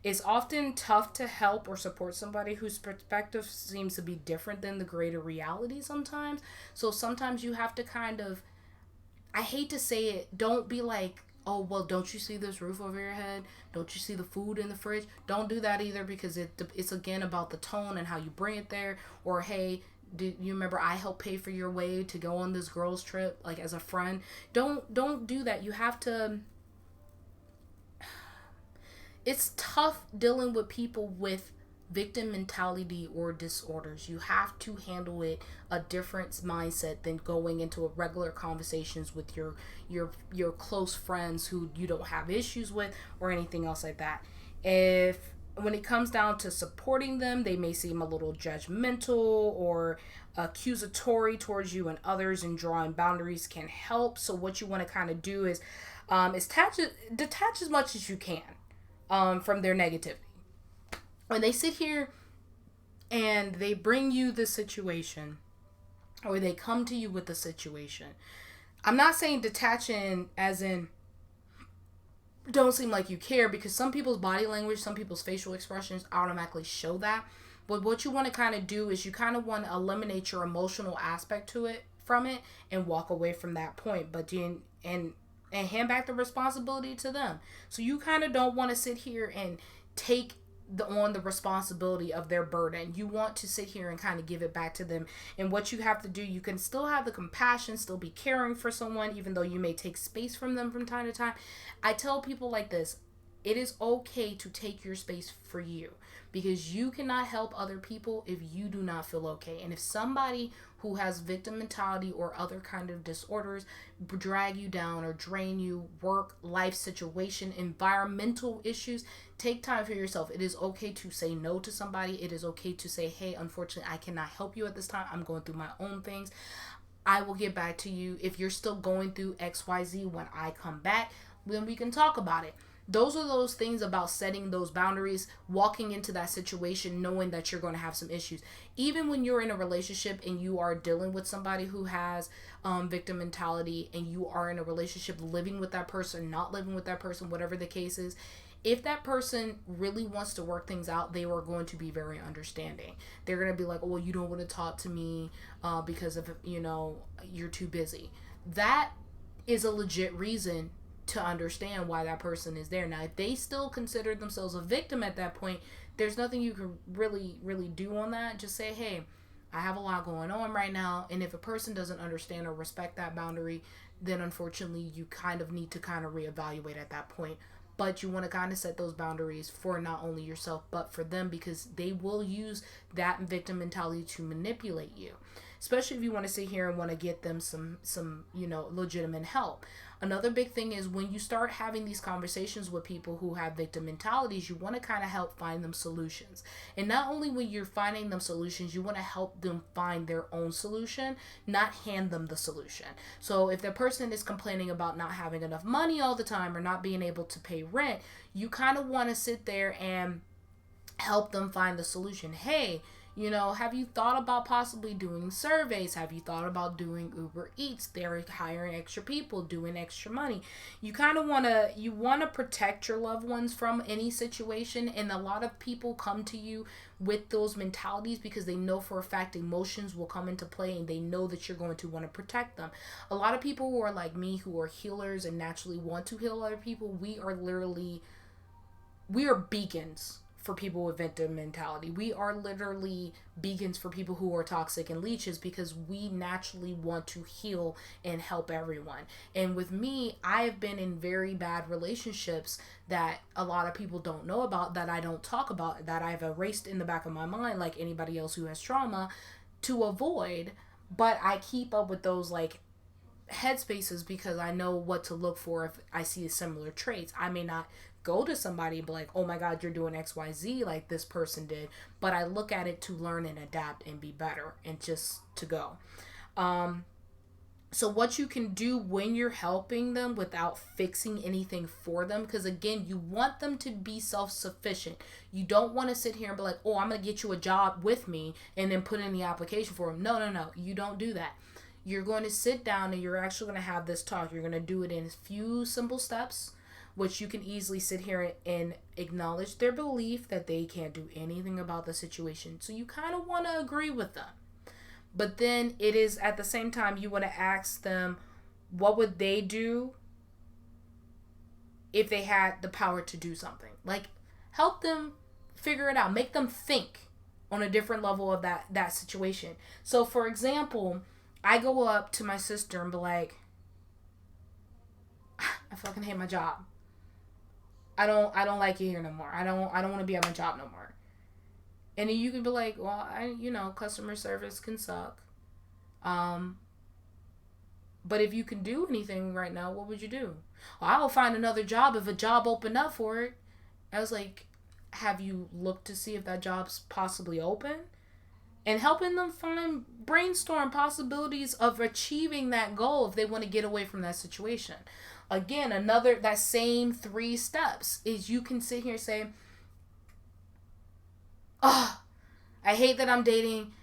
It's often tough to help or support somebody whose perspective seems to be different than the greater reality sometimes. So sometimes you have to kind of, I hate to say it, don't be like, oh, well, don't you see this roof over your head? Don't you see the food in the fridge? Don't do that either, because it's again about the tone and how you bring it there. Or, hey, do you remember I helped pay for your way to go on this girls trip, like as a friend? Don't do that. You have to. It's tough dealing with people with victim mentality or disorders. You have to handle it a different mindset than going into a regular conversations with your close friends who you don't have issues with or anything else like that. If when it comes down to supporting them, they may seem a little judgmental or accusatory towards you and others, and drawing boundaries can help. So what you want to kind of do is detach as much as you can from their negativity. When they sit here and they bring you the situation, or they come to you with the situation, I'm not saying detaching as in don't seem like you care, because some people's body language, some people's facial expressions automatically show that. But what you want to kind of do is you kind of want to eliminate your emotional aspect to it from it and walk away from that point. But and hand back the responsibility to them. So you kind of don't want to sit here and take on the responsibility of their burden. You want to sit here and kind of give it back to them. And what you have to do, you can still have the compassion, still be caring for someone, even though you may take space from them from time to time. I tell people like this, it is okay to take your space for you, because you cannot help other people if you do not feel okay. And if somebody who has victim mentality or other kind of disorders drag you down or drain you, work, life situation, environmental issues, take time for yourself. It is okay to say no to somebody. It is okay to say, hey, unfortunately, I cannot help you at this time. I'm going through my own things. I will get back to you. If you're still going through XYZ when I come back, then we can talk about it. Those are those things about setting those boundaries, walking into that situation knowing that you're going to have some issues. Even when you're in a relationship and you are dealing with somebody who has victim mentality, and you are in a relationship living with that person, not living with that person, whatever the case is, if that person really wants to work things out, they are going to be very understanding. They're going to be like, oh, well, you don't want to talk to me because of, you're too busy. That is a legit reason to understand why that person is there. Now, if they still consider themselves a victim at that point, there's nothing you can really do on that. Just say, hey, I have a lot going on right now. And if a person doesn't understand or respect that boundary, then unfortunately you kind of need to kind of reevaluate at that point. But you want to kind of set those boundaries for not only yourself, but for them, because they will use that victim mentality to manipulate you. Especially if you want to sit here and want to get them some legitimate help. Another big thing is when you start having these conversations with people who have victim mentalities, you want to kind of help find them solutions. And not only when you're finding them solutions, you want to help them find their own solution, not hand them the solution. So if the person is complaining about not having enough money all the time or not being able to pay rent, you kind of want to sit there and help them find the solution. Hey, have you thought about possibly doing surveys? Have you thought about doing Uber Eats? They're hiring extra people, doing extra money. You kind of want to protect your loved ones from any situation. And a lot of people come to you with those mentalities because they know for a fact emotions will come into play, and they know that you're going to want to protect them. A lot of people who are like me, who are healers and naturally want to heal other people, we are beacons for people with victim mentality. We are literally beacons for people who are toxic and leeches because we naturally want to heal and help everyone. And with me, I have been in very bad relationships that a lot of people don't know about, that I don't talk about, that I've erased in the back of my mind like anybody else who has trauma to avoid. But I keep up with those like headspaces because I know what to look for if I see similar traits. I may not go to somebody and be like, oh my God, you're doing XYZ like this person did, but I look at it to learn and adapt and be better and just to go. So what you can do when you're helping them without fixing anything for them, because again, you want them to be self-sufficient. You don't want to sit here and be like, oh, I'm going to get you a job with me and then put in the application for them. No. You don't do that. You're going to sit down and you're actually going to have this talk. You're going to do it in a few simple steps, which you can easily sit here and acknowledge their belief that they can't do anything about the situation. So you kind of want to agree with them. But then it is at the same time you want to ask them, what would they do if they had the power to do something? Like, help them figure it out. Make them think on a different level of that situation. So, for example, I go up to my sister and be like, I fucking hate my job. I don't like it here no more. I don't want to be at my job no more. And then you can be like, well, customer service can suck. But if you can do anything right now, what would you do? Well, I will find another job if a job opened up for it. I was like, have you looked to see if that job's possibly open? And helping them brainstorm possibilities of achieving that goal if they want to get away from that situation. Again, that same 3 steps is you can sit here and say, oh, I hate that I'm dating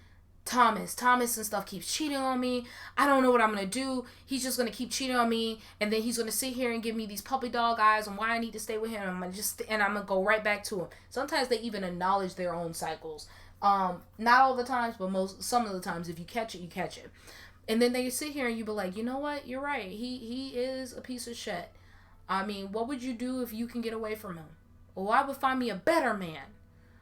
Thomas. Thomas and stuff keeps cheating on me. I don't know what I'm going to do. He's just going to keep cheating on me. And then he's going to sit here and give me these puppy dog eyes on why I need to stay with him. I'm going to go right back to him. Sometimes they even acknowledge their own cycles. Not all the times, but some of the times, if you catch it, you catch it. And then they sit here and you be like, you know what? You're right. He is a piece of shit. I mean, what would you do if you can get away from him? Well, I would find me a better man.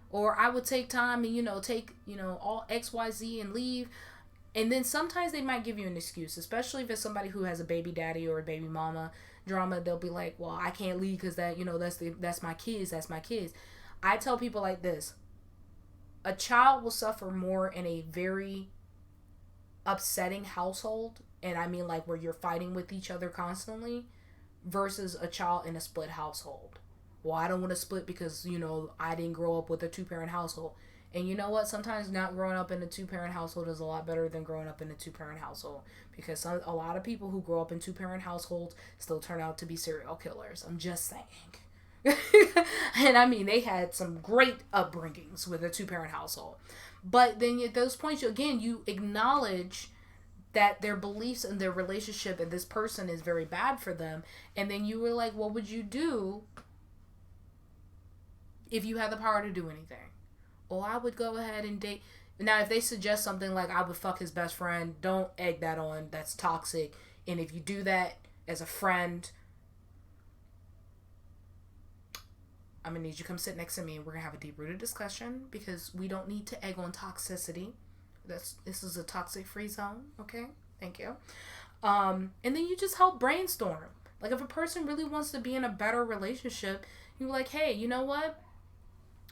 Or I would take time and, take all XYZ and leave. And then sometimes they might give you an excuse, especially if it's somebody who has a baby daddy or a baby mama drama. They'll be like, well, I can't leave because that's my kids. That's my kids. I tell people like this. A child will suffer more in a very upsetting household, and I mean like where you're fighting with each other constantly, versus a child in a split household. Well, I don't want to split because, I didn't grow up with a 2-parent household. And you know what? Sometimes not growing up in a 2-parent household is a lot better than growing up in a 2-parent household. Because a lot of people who grow up in 2-parent households still turn out to be serial killers. I'm just saying. And I mean, they had some great upbringings with a 2-parent household. But then at those points, you acknowledge that their beliefs and their relationship and this person is very bad for them. And then you were like, what would you do if you had the power to do anything? Or I would go ahead and date. Now, if they suggest something like I would fuck his best friend, don't egg that on. That's toxic. And if you do that as a friend, I'm going to need you to come sit next to me and we're going to have a deep-rooted discussion because we don't need to egg on toxicity. This is a toxic-free zone, okay? Thank you. And then you just help brainstorm. Like, if a person really wants to be in a better relationship, you're like, hey, you know what?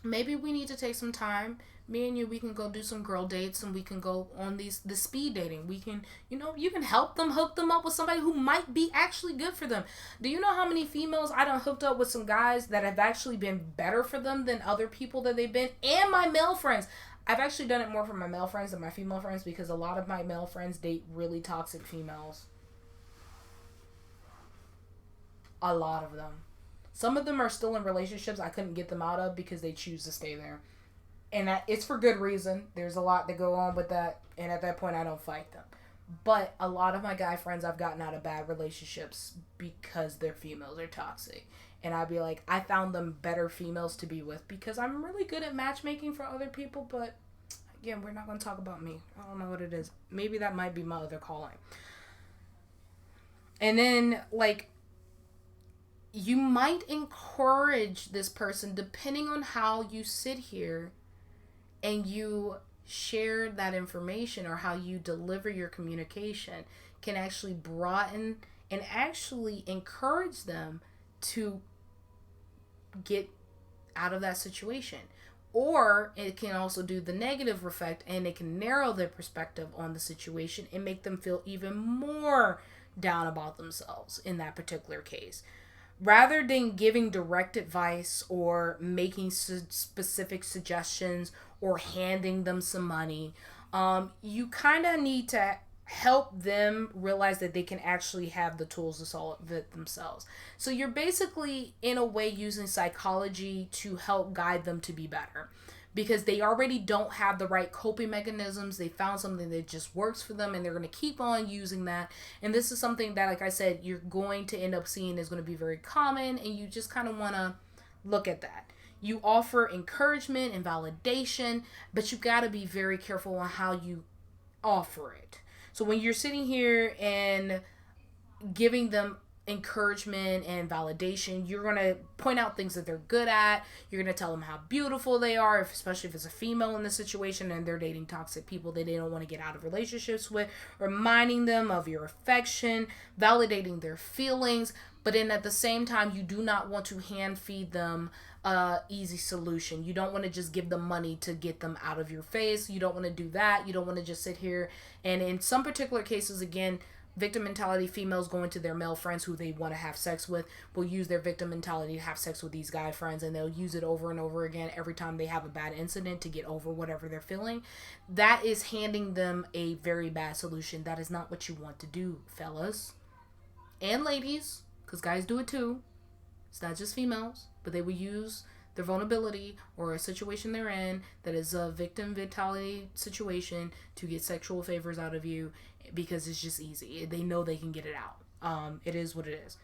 Maybe we need to take some time. Me and you, we can go do some girl dates and we can go on the speed dating. We can, you can help them, hook them up with somebody who might be actually good for them. Do you know how many females I done hooked up with some guys that have actually been better for them than other people that they've been? And my male friends. I've actually done it more for my male friends than my female friends because a lot of my male friends date really toxic females. A lot of them. Some of them are still in relationships I couldn't get them out of because they choose to stay there. And it's for good reason. There's a lot to go on with that. And at that point, I don't fight them. But a lot of my guy friends I've gotten out of bad relationships because their females are toxic. And I'd be like, I found them better females to be with because I'm really good at matchmaking for other people. But again, we're not going to talk about me. I don't know what it is. Maybe that might be my other calling. And then, you might encourage this person, depending on how you sit here and you share that information, or how you deliver your communication, can actually broaden and actually encourage them to get out of that situation. Or it can also do the negative effect, and it can narrow their perspective on the situation and make them feel even more down about themselves in that particular case. Rather than giving direct advice or making specific suggestions or handing them some money, you kind of need to help them realize that they can actually have the tools to solve it themselves. So you're basically, in a way, using psychology to help guide them to be better, because they already don't have the right coping mechanisms. They found something that just works for them, and they're going to keep on using that. And this is something that, like I said, you're going to end up seeing is going to be very common, and you just kind of want to look at that. You offer encouragement and validation, but you got to be very careful on how you offer it. So when you're sitting here and giving them encouragement and validation, you're going to point out things that they're good at. You're going to tell them how beautiful they are, especially if it's a female in the situation and they're dating toxic people that they don't want to get out of relationships with, reminding them of your affection, validating their feelings. But then at the same time, you do not want to hand feed them easy solution. You don't want to just give them money to get them out of your face. You don't want to do that. You don't want to just sit here. And in some particular cases, again, victim mentality females going to their male friends who they want to have sex with will use their victim mentality to have sex with these guy friends, and they'll use it over and over again every time they have a bad incident to get over whatever they're feeling. That is handing them a very bad solution. That is not what you want to do, fellas and ladies, because guys do it too. It's not just females, but they will use their vulnerability or a situation they're in that is a victim mentality situation to get sexual favors out of you, because it's just easy. They know they can get it out. It is what it is.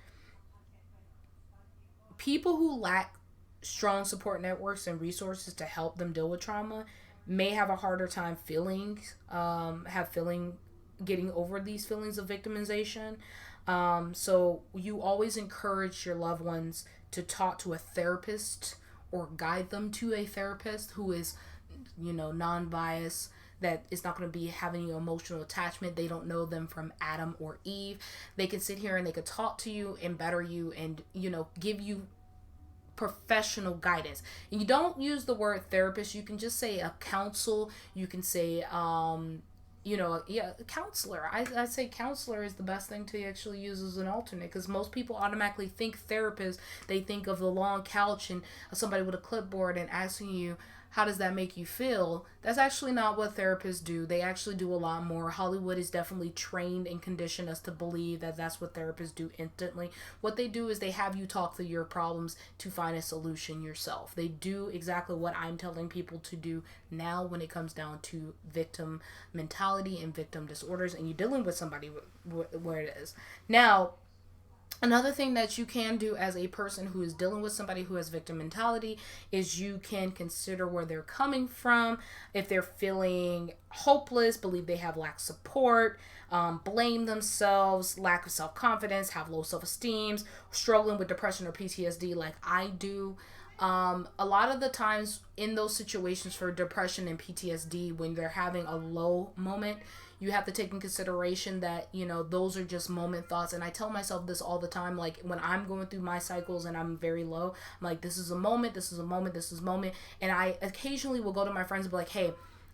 People who lack strong support networks and resources to help them deal with trauma may have a harder time getting over these feelings of victimization. So you always encourage your loved ones to talk to a therapist or guide them to a therapist who is, non-biased, that is not going to be having you emotional attachment. They don't know them from Adam or Eve. They can sit here and they could talk to you and better you and, give you professional guidance. And you don't use the word therapist. You can just say a counsel. You can say, counselor. I say counselor is the best thing to actually use as an alternate, because most people automatically think therapist. They think of the long couch and somebody with a clipboard and asking you, how does that make you feel? That's actually not what therapists do. They actually do a lot more. Hollywood is definitely trained and conditioned us to believe that that's what therapists do instantly. What they do is they have you talk through your problems to find a solution yourself. They do exactly what I'm telling people to do now when it comes down to victim mentality and victim disorders, and you're dealing with somebody where it is. Now, another thing that you can do as a person who is dealing with somebody who has victim mentality is you can consider where they're coming from. If they're feeling hopeless, believe they have lack of support, blame themselves, lack of self-confidence, have low self-esteem, struggling with depression or PTSD like I do. A lot of the times in those situations for depression and PTSD, when they're having a low moment, you have to take in consideration that, those are just moment thoughts. And I tell myself this all the time, like when I'm going through my cycles and I'm very low, I'm like, this is a moment, this is a moment, this is a moment. And I occasionally will go to my friends and be like, hey,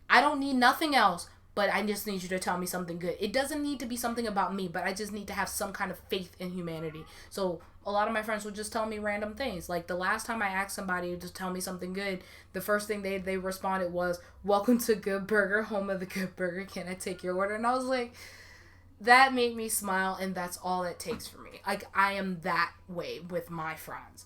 I don't need nothing else, but I just need you to tell me something good. It doesn't need to be something about me, but I just need to have some kind of faith in humanity. So a lot of my friends would just tell me random things. Like the last time I asked somebody to tell me something good, the first thing they responded was, welcome to Good Burger, home of the Good Burger. Can I take your order? And I was like, that made me smile, and that's all it takes for me. Like, I am that way with my friends.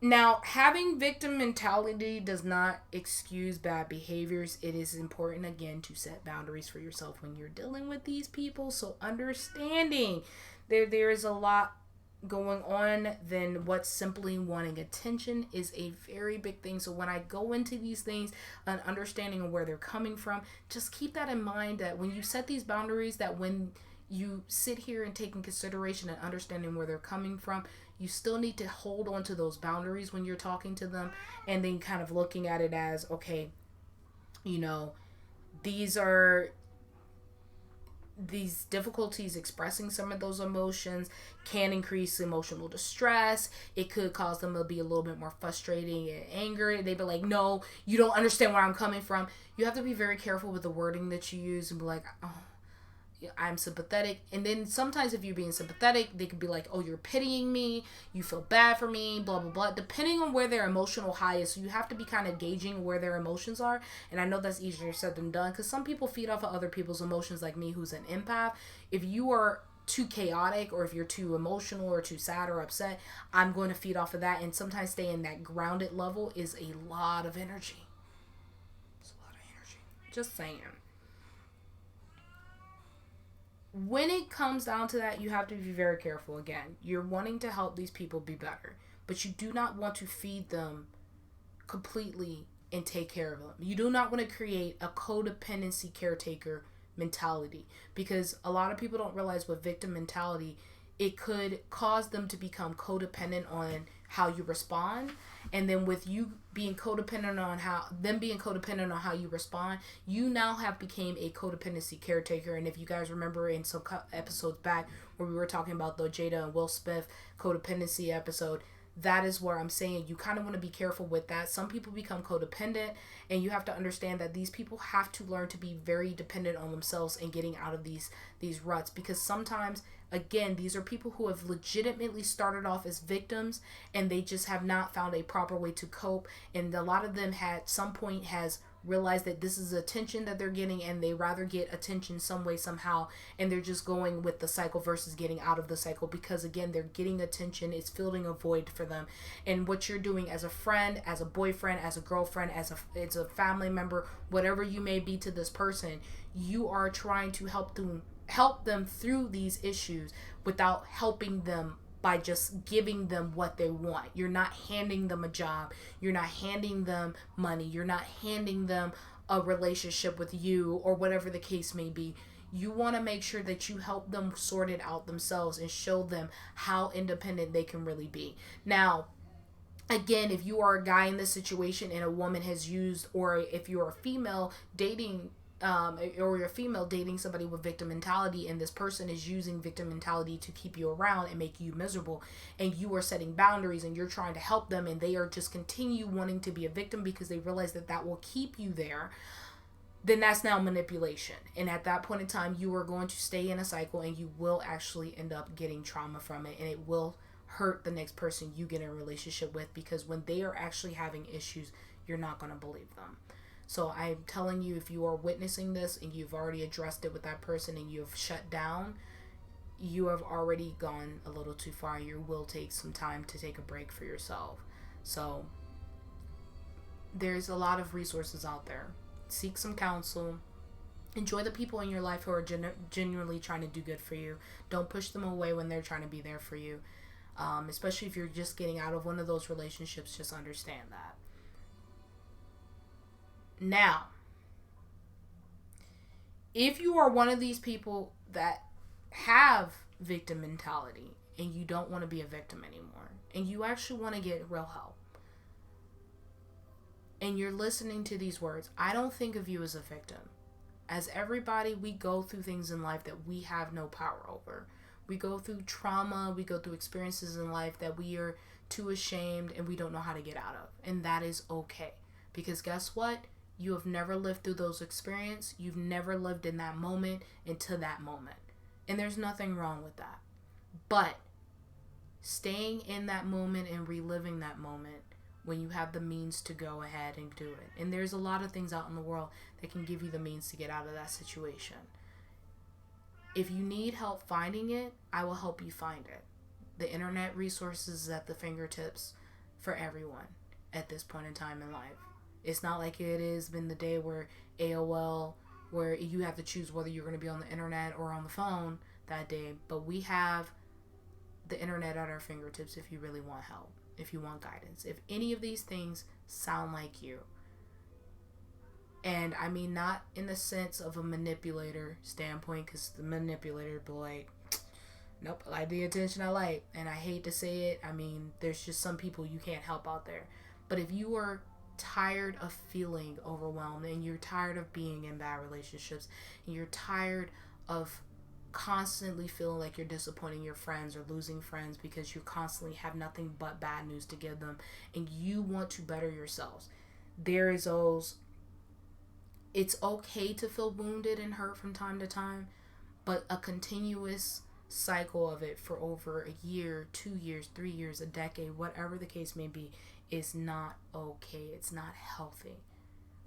Now, having victim mentality does not excuse bad behaviors. It is important, again, to set boundaries for yourself when you're dealing with these people. So understanding there is a lot going on than what simply wanting attention is a very big thing. So when I go into these things, an understanding of where they're coming from, just keep that in mind, that when you set these boundaries, that when you sit here and take in consideration and understanding where they're coming from, you still need to hold on to those boundaries when you're talking to them, and then kind of looking at it as, okay, you know, these are these difficulties expressing some of those emotions can increase emotional distress. It could cause them to be a little bit more frustrating and angry. They'd be like, no, you don't understand where I'm coming from. You have to be very careful with the wording that you use and be like, oh, I'm sympathetic. And then sometimes if you're being sympathetic, they could be like, oh, you're pitying me, you feel bad for me, blah blah blah, depending on where their emotional high is. So you have to be kind of gauging where their emotions are. And I know that's easier said than done, because some people feed off of other people's emotions, like me, who's an empath. If you are too chaotic, or if you're too emotional or too sad or upset, I'm going to feed off of that. And sometimes staying that grounded level is a lot of energy. It's a lot of energy. Just saying. When it comes down to that, you have to be very careful. Again, you're wanting to help these people be better, but you do not want to feed them completely and take care of them. You do not want to create a codependency caretaker mentality, because a lot of people don't realize with victim mentality, it could cause them to become codependent on how you respond. And then with you being codependent on how you respond, you now have became a codependency caretaker. And if you guys remember in some episodes back where we were talking about the Jada and Will Smith codependency episode, that is where I'm saying you kind of want to be careful with that. Some people become codependent, and you have to understand that these people have to learn to be very dependent on themselves and getting out of these ruts, because sometimes, again, these are people who have legitimately started off as victims, and they just have not found a proper way to cope. And a lot of them at some point has realized that this is attention that they're getting, and they rather get attention some way, somehow, and they're just going with the cycle versus getting out of the cycle, because again, they're getting attention. It's filling a void for them. And what you're doing as a friend, as a boyfriend, as a girlfriend, as a family member, whatever you may be to this person, you are trying to help them through these issues without helping them by just giving them what they want. You're not handing them a job. You're not handing them money. You're not handing them a relationship with you, or whatever the case may be. You want to make sure that you help them sort it out themselves and show them how independent they can really be. Now, again, if you are a guy in this situation and a woman has used, or if you're a female dating or you're a female dating somebody with victim mentality, and this person is using victim mentality to keep you around and make you miserable, and you are setting boundaries and you're trying to help them, and they are just continue wanting to be a victim because they realize that will keep you there, then that's now manipulation. And at that point in time, you are going to stay in a cycle, and you will actually end up getting trauma from it, and it will hurt the next person you get in a relationship with, because when they are actually having issues, you're not going to believe them. So I'm telling you, if you are witnessing this and you've already addressed it with that person and you have shut down, you have already gone a little too far. You will take some time to take a break for yourself. So there's a lot of resources out there. Seek some counsel. Enjoy the people in your life who are genuinely trying to do good for you. Don't push them away when they're trying to be there for you. Especially if you're just getting out of one of those relationships, just understand that. Now, if you are one of these people that have victim mentality and you don't want to be a victim anymore, and you actually want to get real help, and you're listening to these words, I don't think of you as a victim. As everybody, we go through things in life that we have no power over. We go through trauma, we go through experiences in life that we are too ashamed and we don't know how to get out of. And that is okay. Because guess what? You have never lived through those experiences. You've never lived in that moment into that moment. And there's nothing wrong with that. But staying in that moment and reliving that moment when you have the means to go ahead and do it. And there's a lot of things out in the world that can give you the means to get out of that situation. If you need help finding it, I will help you find it. The internet resources is at the fingertips for everyone at this point in time in life. It's not like it is in the day where AOL, where you have to choose whether you're going to be on the internet or on the phone that day. But we have the internet at our fingertips if you really want help, if you want guidance. If any of these things sound like you, And I mean, not in the sense of a manipulator standpoint, because the manipulator be like, nope, I like the attention I like. And I hate to say it, I mean, there's just some people you can't help out there. But if you are tired of feeling overwhelmed, and you're tired of being in bad relationships, and you're tired of constantly feeling like you're disappointing your friends or losing friends because you constantly have nothing but bad news to give them, and you want to better yourselves, there is those. It's okay to feel wounded and hurt from time to time, but a continuous cycle of it for over a year, 2 years, 3 years, a decade, whatever the case may be, is not okay. It's not healthy.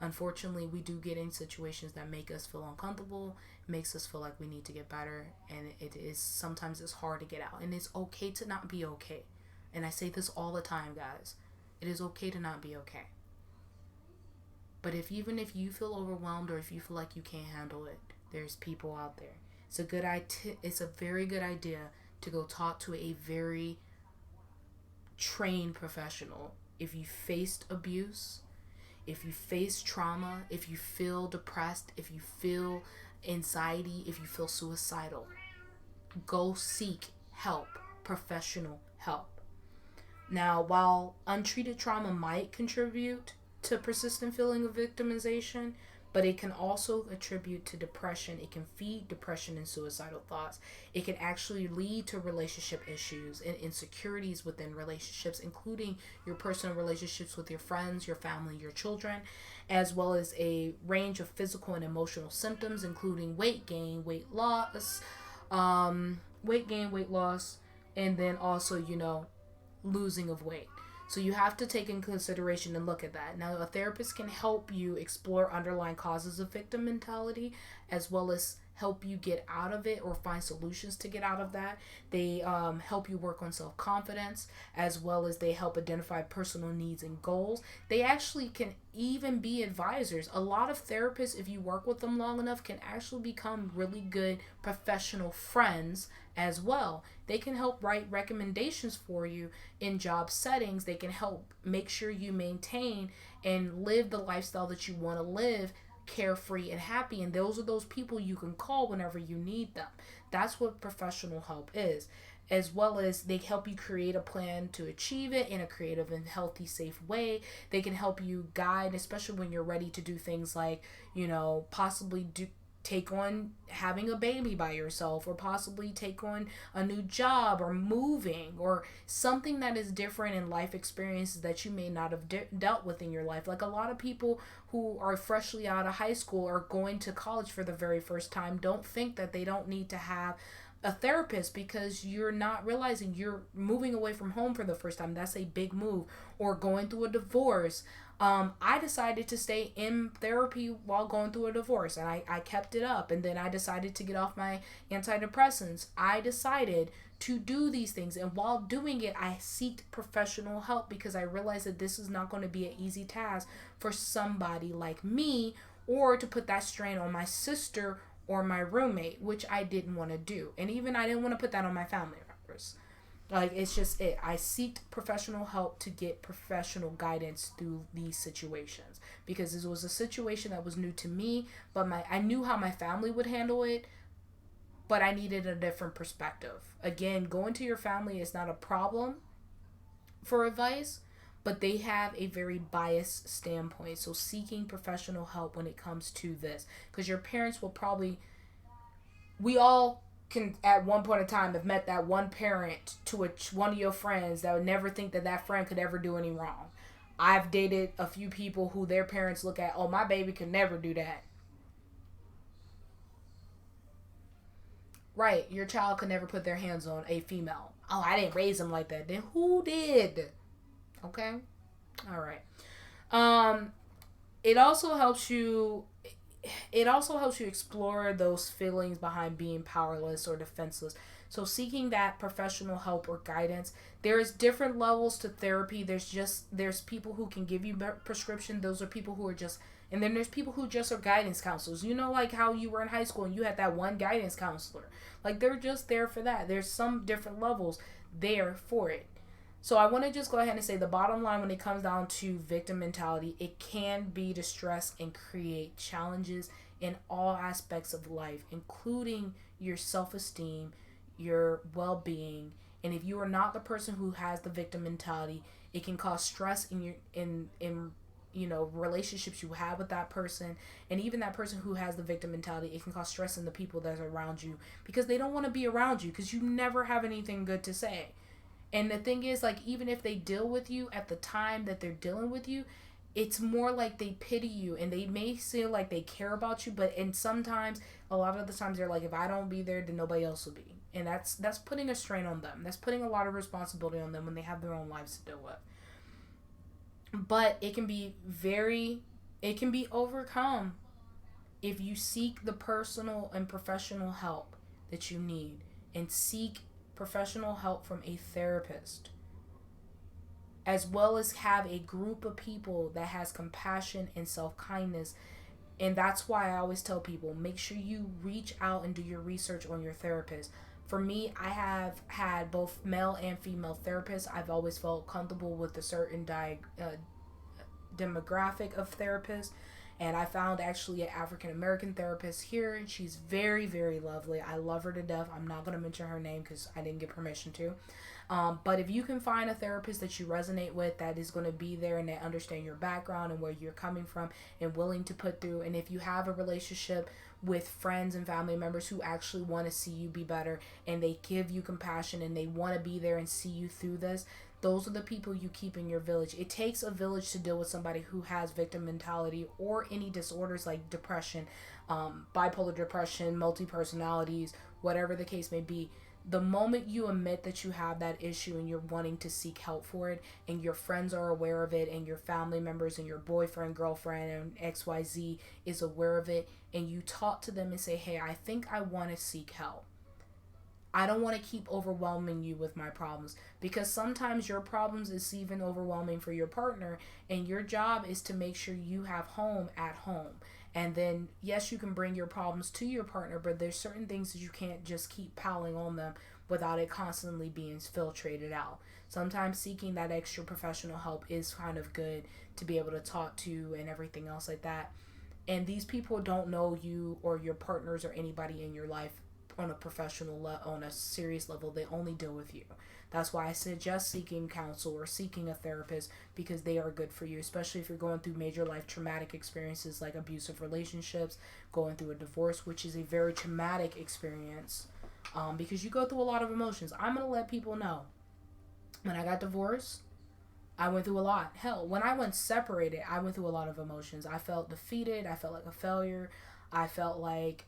Unfortunately, we do get in situations that make us feel uncomfortable, makes us feel like we need to get better, and it is sometimes it's hard to get out. And it's okay to not be okay. And I say this all the time, guys. It is okay to not be okay. But even if you feel overwhelmed, or if you feel like you can't handle it, there's people out there. It's a very good idea to go talk to a very trained professional. If you faced abuse, if you face trauma, if you feel depressed, if you feel anxiety, if you feel suicidal, go seek help, professional help. Now, while untreated trauma might contribute to persistent feeling of victimization, but it can also attribute to depression. It can feed depression and suicidal thoughts. It can actually lead to relationship issues and insecurities within relationships, including your personal relationships with your friends, your family, your children, as well as a range of physical and emotional symptoms, including weight gain, weight loss, and then also, losing of weight. So you have to take in consideration and look at that. Now, a therapist can help you explore underlying causes of victim mentality, as well as help you get out of it or find solutions to get out of that. They help you work on self-confidence, as well as they help identify personal needs and goals. They actually can even be advisors. A lot of therapists, if you work with them long enough, can actually become really good professional friends as well. They can help write recommendations for you in job settings. They can help make sure you maintain and live the lifestyle that you want to live, carefree and happy. And those are those people you can call whenever you need them. That's what professional help is. As well as they help you create a plan to achieve it in a creative and healthy, safe way. They can help you guide, especially when you're ready to do things like, possibly take on having a baby by yourself, or possibly take on a new job, or moving, or something that is different in life experiences that you may not have dealt with in your life. Like, a lot of people who are freshly out of high school or going to college for the very first time don't think that they don't need to have a therapist, because you're not realizing you're moving away from home for the first time. That's a big move. Or going through a divorce. I decided to stay in therapy while going through a divorce, and I kept it up. And then I decided to get off my antidepressants. I decided to do these things, and while doing it, I sought professional help, because I realized that this is not going to be an easy task for somebody like me, or to put that strain on my sister or my roommate, which I didn't want to do. And even I didn't want to put that on my family members. Like, it's just it. I seek professional help to get professional guidance through these situations, because this was a situation that was new to me, but I knew how my family would handle it, but I needed a different perspective. Again, going to your family is not a problem for advice, but they have a very biased standpoint. So seeking professional help when it comes to this, because your parents will probably, we all can at one point in time have met that one parent to one of your friends that would never think that friend could ever do any wrong. I've dated a few people who their parents look at, oh, my baby could never do that. Right, your child could never put their hands on a female. Oh, I didn't raise them like that. Then who did? Okay? All right. It also helps you explore those feelings behind being powerless or defenseless. So seeking that professional help or guidance, there's different levels to therapy. There's people who can give you prescription. Those are people who are just, and then there's people who just are guidance counselors. Like how you were in high school and you had that one guidance counselor. Like, they're just there for that. There's some different levels there for it. So I want to just go ahead and say the bottom line when it comes down to victim mentality, it can be to stress and create challenges in all aspects of life, including your self-esteem, your well-being. And if you are not the person who has the victim mentality, it can cause stress in your in relationships you have with that person. And even that person who has the victim mentality, it can cause stress in the people that are around you, because they don't want to be around you because you never have anything good to say. And the thing is, like, even if they deal with you at the time that they're dealing with you, it's more like they pity you, and they may feel like they care about you, and sometimes, a lot of the times, they're like, if I don't be there, then nobody else will be. And that's putting a strain on them. That's putting a lot of responsibility on them when they have their own lives to deal with. But it can be overcome if you seek the personal and professional help that you need, and seek professional help from a therapist, as well as have a group of people that has compassion and self-kindness. And that's why I always tell people, make sure you reach out and do your research on your therapist. For me, I have had both male and female therapists. I've always felt comfortable with a certain demographic of therapists. And I found actually an African American therapist here, and she's very, very lovely. I love her to death. I'm not going to mention her name because I didn't get permission to. But if you can find a therapist that you resonate with, that is going to be there and they understand your background and where you're coming from and willing to put through, and if you have a relationship with friends and family members who actually want to see you be better, and they give you compassion and they want to be there and see you through this, those are the people you keep in your village. It takes a village to deal with somebody who has victim mentality or any disorders like depression, bipolar depression, multi-personalities, whatever the case may be. The moment you admit that you have that issue and you're wanting to seek help for it, and your friends are aware of it, and your family members and your boyfriend, girlfriend, and XYZ is aware of it, and you talk to them and say, hey, I think I want to seek help. I don't want to keep overwhelming you with my problems, because sometimes your problems is even overwhelming for your partner, and your job is to make sure you have home at home. And then, yes, you can bring your problems to your partner, but there's certain things that you can't just keep piling on them without it constantly being filtrated out. Sometimes seeking that extra professional help is kind of good to be able to talk to and everything else like that. And these people don't know you or your partners or anybody in your life on a professional on a serious level. They only deal with you. That's why I suggest seeking counsel or seeking a therapist, because they are good for you, especially if you're going through major life traumatic experiences like abusive relationships, going through a divorce, which is a very traumatic experience, because you go through a lot of emotions. I'm going to let people know, when I got divorced, I went through a lot. Hell, when I went separated, I went through a lot of emotions. I felt defeated. I felt like a failure. I felt like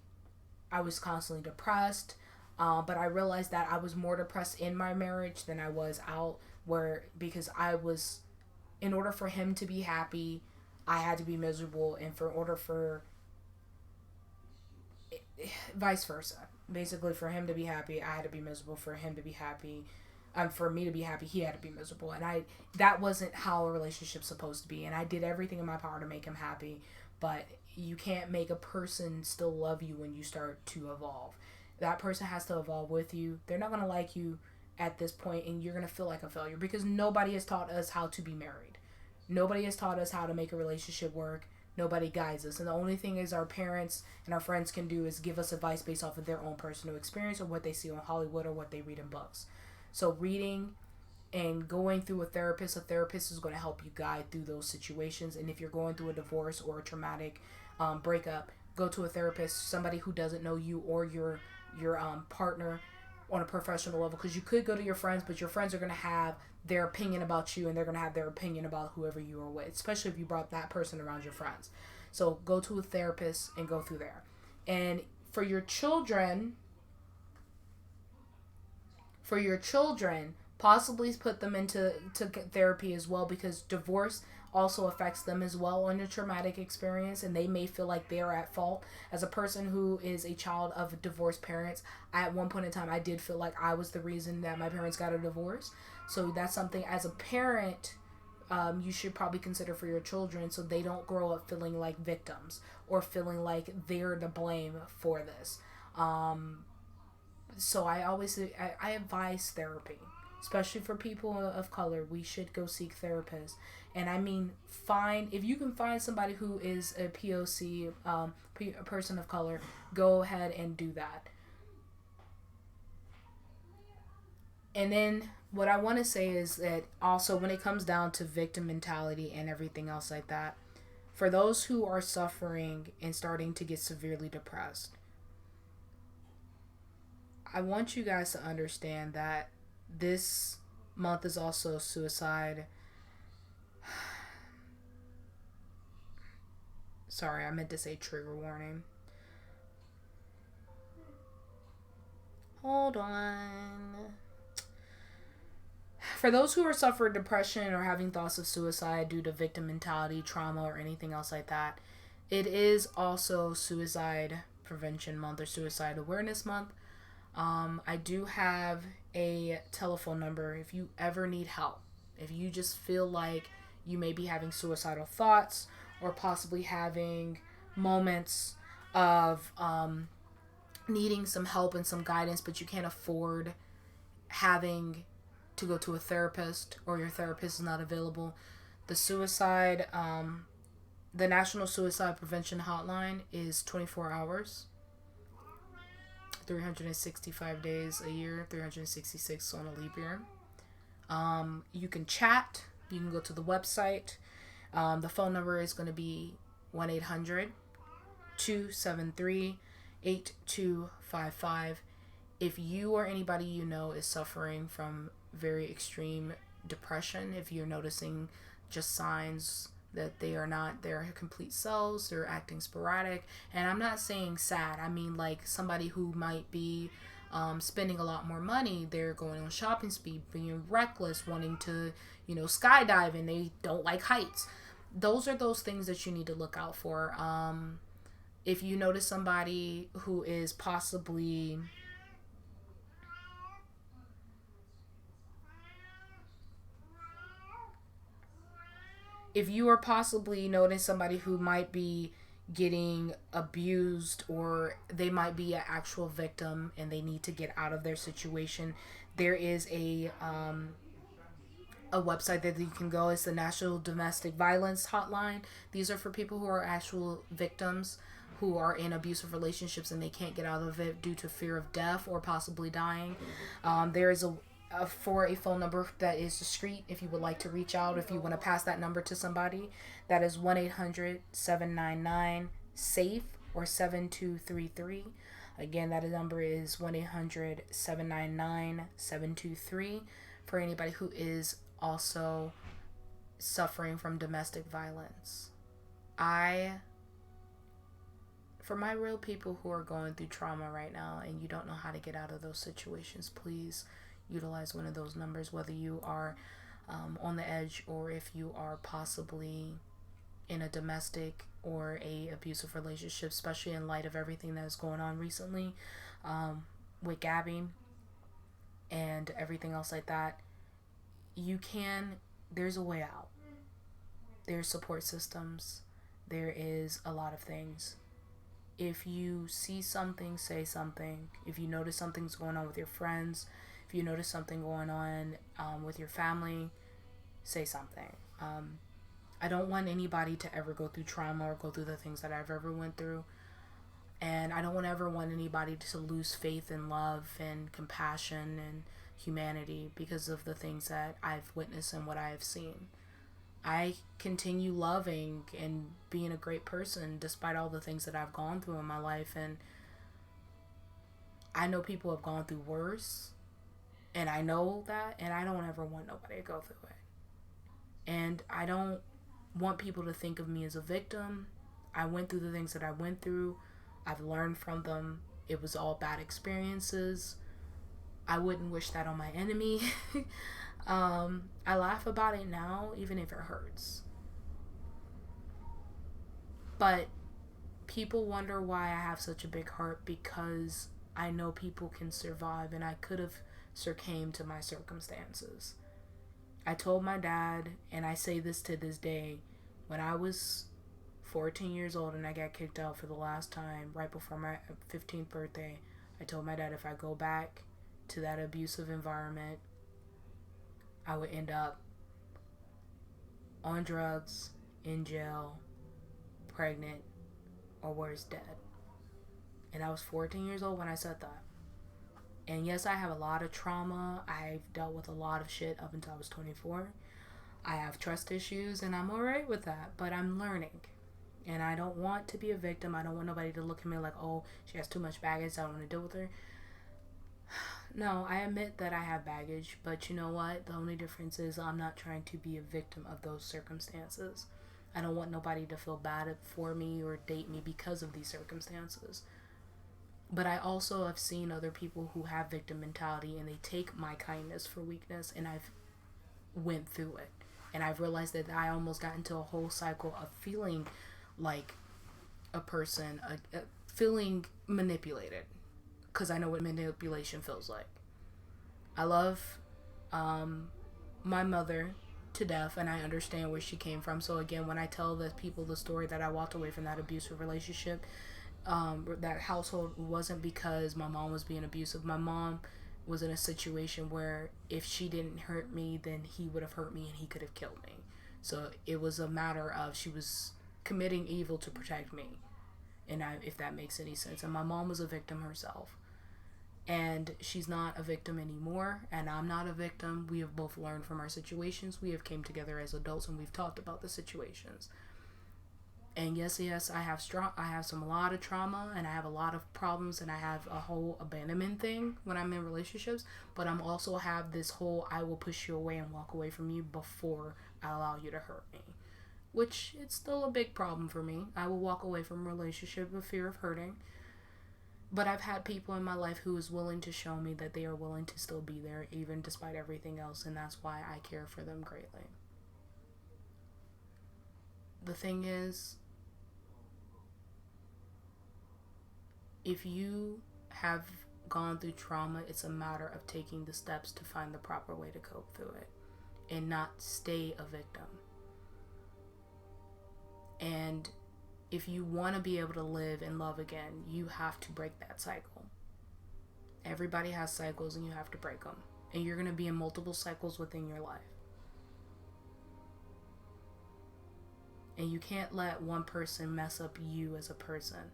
I was constantly depressed. But I realized that I was more depressed in my marriage than I was out, because in order for him to be happy, I had to be miserable, and vice versa. Basically, for him to be happy, I had to be miserable. For him to be happy, for me to be happy, he had to be miserable. And that wasn't how a relationship's supposed to be. And I did everything in my power to make him happy, but you can't make a person still love you when you start to evolve. That person has to evolve with you. They're not going to like you at this point, and you're going to feel like a failure, because nobody has taught us how to be married. Nobody has taught us how to make a relationship work. Nobody guides us. And the only thing is our parents and our friends can do is give us advice based off of their own personal experience or what they see on Hollywood or what they read in books. So reading and going through a therapist is going to help you guide through those situations. And if you're going through a divorce or a traumatic breakup, go to a therapist, somebody who doesn't know you or your partner on a professional level, because you could go to your friends, but your friends are going to have their opinion about you, and they're going to have their opinion about whoever you are with, especially if you brought that person around your friends. So go to a therapist and go through there. And for your children, possibly put them into therapy as well, because divorce also affects them as well on a traumatic experience, and they may feel like they're at fault. As a person who is a child of divorced parents, at one point in time I did feel like I was the reason that my parents got a divorce. So that's something, as a parent, you should probably consider for your children, so they don't grow up feeling like victims or feeling like they're to blame for this. So I always I advise therapy. especially for people of color. We should go seek therapists. And I mean, if you can find somebody who is a POC, a person of color, go ahead and do that. And then what I want to say is that also when it comes down to victim mentality and everything else like that, for those who are suffering and starting to get severely depressed, I want you guys to understand that this month is also suicide. Sorry, I meant to say trigger warning. Hold on. For those who are suffering depression or having thoughts of suicide due to victim mentality, trauma, or anything else like that, it is also Suicide Prevention Month or Suicide Awareness Month. I do have a telephone number if you ever need help. If you just feel like you may be having suicidal thoughts or possibly having moments of needing some help and some guidance, but you can't afford having to go to a therapist or your therapist is not available, the National Suicide Prevention Hotline is 24 hours, 365 days a year, 366 on a leap year. You can chat. You can go to the website. The phone number is going to be 1-800-273-8255. If you or anybody you know is suffering from very extreme depression, if you're noticing just signs that they are not their complete selves, they're acting sporadic, and I'm not saying sad, I mean like somebody who might be spending a lot more money, they're going on shopping spree, being reckless, wanting to, skydive, and they don't like heights. Those are those things that you need to look out for. If you notice somebody who is possibly if you are possibly noticing somebody who might be getting abused or they might be an actual victim and they need to get out of their situation, there is a website that you can go. It's the National Domestic Violence Hotline. These are for people who are actual victims who are in abusive relationships and they can't get out of it due to fear of death or possibly dying. There is a phone number that is discreet if you would like to reach out, if you want to pass that number to somebody. That is 1-800-799-SAFE or 7233. Again, that number is 1-800-799-723 for anybody who is also suffering from domestic violence. For my real people who are going through trauma right now and you don't know how to get out of those situations, please utilize one of those numbers, whether you are on the edge or if you are possibly in a domestic or a abusive relationship, especially in light of everything that is going on recently with Gabby and everything else like that. There's a way out. There's support systems. There is a lot of things. If you see something, say something. If you notice something's going on with your friends, if you notice something going on with your family, say something. I don't want anybody to ever go through trauma or go through the things that I've ever went through. And I don't ever want anybody to lose faith in love and compassion and humanity because of the things that I've witnessed and what I have seen. I continue loving and being a great person despite all the things that I've gone through in my life. And I know people have gone through worse. And I know that. And I don't ever want nobody to go through it. And I don't want people to think of me as a victim. I went through the things that I went through. I've learned from them. It was all bad experiences. I wouldn't wish that on my enemy. I laugh about it now, even if it hurts. But people wonder why I have such a big heart, because I know people can survive, and I could have succumbed to my circumstances. I told my dad, and I say this to this day, when I was 14 years old and I got kicked out for the last time, right before my 15th birthday, I told my dad if I go back to that abusive environment, I would end up on drugs, in jail, pregnant, or worse, dead. And I was 14 years old when I said that. And yes, I have a lot of trauma. I've dealt with a lot of shit up until I was 24. I have trust issues, and I'm alright with that. But I'm learning. And I don't want to be a victim. I don't want nobody to look at me like, oh, she has too much baggage, I don't want to deal with her. No, I admit that I have baggage. But you know what? The only difference is I'm not trying to be a victim of those circumstances. I don't want nobody to feel bad for me or date me because of these circumstances. But I also have seen other people who have victim mentality and they take my kindness for weakness, and I've went through it. And I've realized that I almost got into a whole cycle of feeling like a person, feeling manipulated. Because I know what manipulation feels like. I love my mother to death, and I understand where she came from. So again, when I tell the people the story that I walked away from that abusive relationship, that household, wasn't because my mom was being abusive. My mom was in a situation where if she didn't hurt me, then he would have hurt me and he could have killed me. So it was a matter of she was committing evil to protect me, and if that makes any sense. And my mom was a victim herself, and she's not a victim anymore, and I'm not a victim. We have both learned from our situations. We have came together as adults, and we've talked about the situations. And yes, I have a lot of trauma, and I have a lot of problems, and I have a whole abandonment thing when I'm in relationships. But I'm also have this whole I will push you away and walk away from you before I allow you to hurt me, which it's still a big problem for me. I will walk away from a relationship with fear of hurting. But I've had people in my life who is willing to show me that they are willing to still be there, even despite everything else, and that's why I care for them greatly. The thing is, if you have gone through trauma, it's a matter of taking the steps to find the proper way to cope through it and not stay a victim. And if you want to be able to live and love again, you have to break that cycle. Everybody has cycles, and you have to break them. And you're going to be in multiple cycles within your life. And you can't let one person mess up you as a person.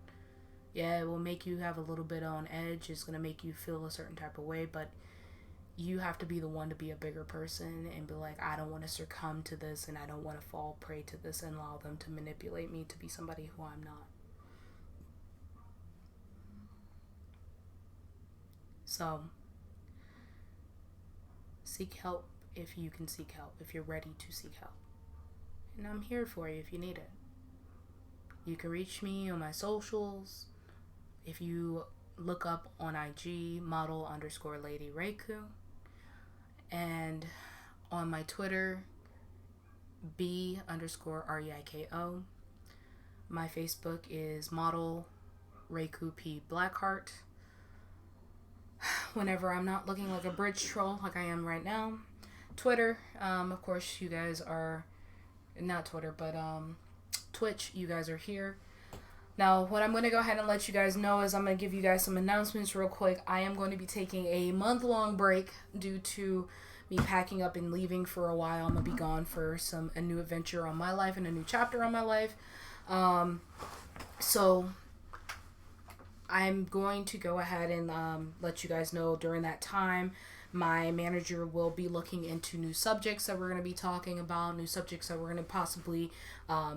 Yeah, it will make you have a little bit on edge. It's going to make you feel a certain type of way, but you have to be the one to be a bigger person and be like, I don't want to succumb to this, and I don't want to fall prey to this and allow them to manipulate me to be somebody who I'm not. So, seek help if you can seek help, if you're ready to seek help. And I'm here for you if you need it. You can reach me on my socials. If you look up on IG, model_lady Reiko. And on my Twitter, B_REIKO. My Facebook is model Reiko P Blackheart. Whenever I'm not looking like a bridge troll like I am right now. Twitter, of course, you guys are not Twitter, but Twitch, you guys are here. Now, what I'm going to go ahead and let you guys know is I'm going to give you guys some announcements real quick. I am going to be taking a month-long break due to me packing up and leaving for a while. I'm going to be gone for a new adventure on my life and a new chapter on my life. So I'm going to go ahead and let you guys know during that time. My manager will be looking into new subjects that we're going to be talking about, new subjects that we're going to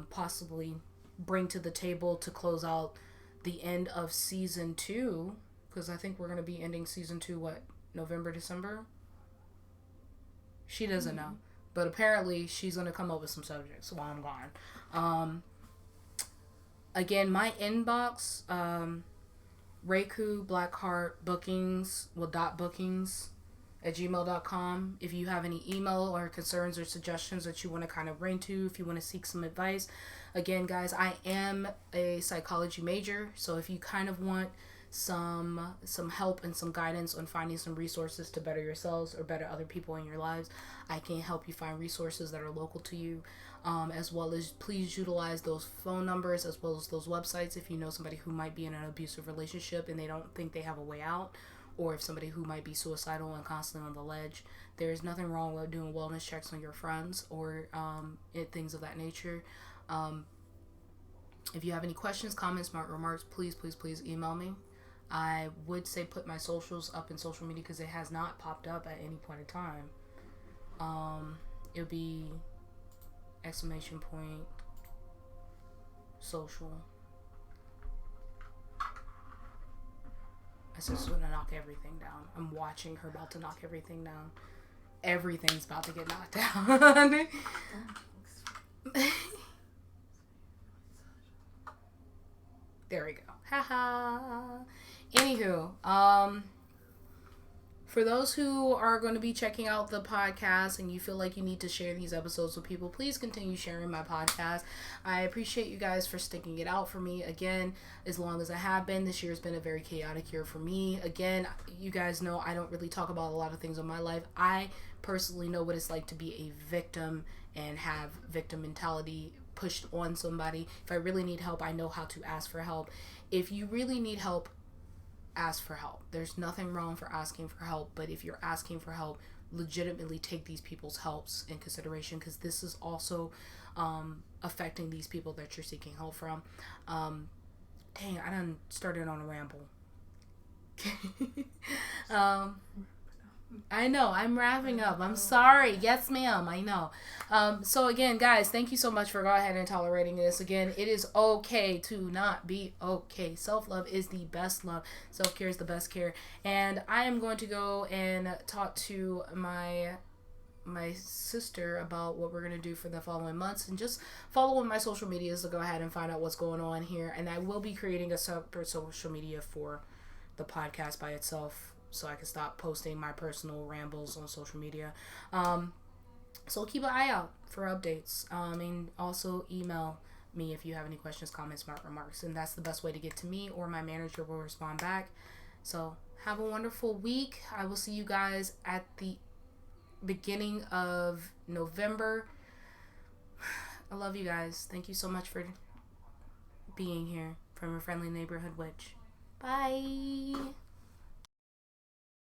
possibly bring to the table to close out the end of season 2, because I think we're going to be ending season 2, November, December? She doesn't know, but apparently she's going to come up with some subjects while I'm gone. Again, my inbox, Reiko Blackheart bookings, bookings at gmail.com. If you have any email or concerns or suggestions that you want to kind of bring to, if you want to seek some advice. Again, guys, I am a psychology major, so if you kind of want some help and some guidance on finding some resources to better yourselves or better other people in your lives, I can help you find resources that are local to you, as well as please utilize those phone numbers as well as those websites if you know somebody who might be in an abusive relationship and they don't think they have a way out, or if somebody who might be suicidal and constantly on the ledge. There is nothing wrong with doing wellness checks on your friends or things of that nature. If you have any questions, comments, remarks, please email me. I would say put my socials up in social media because it has not popped up at any point in time. It would be !social. I said she's gonna knock everything down. I'm watching her about to knock everything down. Everything's about to get knocked down. There we go. Haha. Anywho, for those who are going to be checking out the podcast and you feel like you need to share these episodes with people, please continue sharing my podcast. I appreciate you guys for sticking it out for me. Again, as long as I have been, this year has been a very chaotic year for me. Again, you guys know I don't really talk about a lot of things in my life. I personally know what it's like to be a victim and have victim mentality pushed on somebody. If I really need help, I know how to ask for help. If you really need help, ask for help. There's nothing wrong for asking for help, but if you're asking for help, legitimately take these people's helps in consideration, because this is also affecting these people that you're seeking help from. Dang, I done started on a ramble. I know, I'm wrapping up. I'm sorry. Yes, ma'am. I know. So again, guys, thank you so much for going ahead and tolerating this. Again, it is okay to not be okay. Self-love is the best love. Self-care is the best care. And I am going to go and talk to my sister about what we're going to do for the following months, and just follow on my social medias to go ahead and find out what's going on here. And I will be creating a separate social media for the podcast by itself, so I can stop posting my personal rambles on social media. So keep an eye out for updates. And also email me if you have any questions, comments, remarks. And that's the best way to get to me, or my manager will respond back. So have a wonderful week. I will see you guys at the beginning of November. I love you guys. Thank you so much for being here from your friendly neighborhood witch. Bye.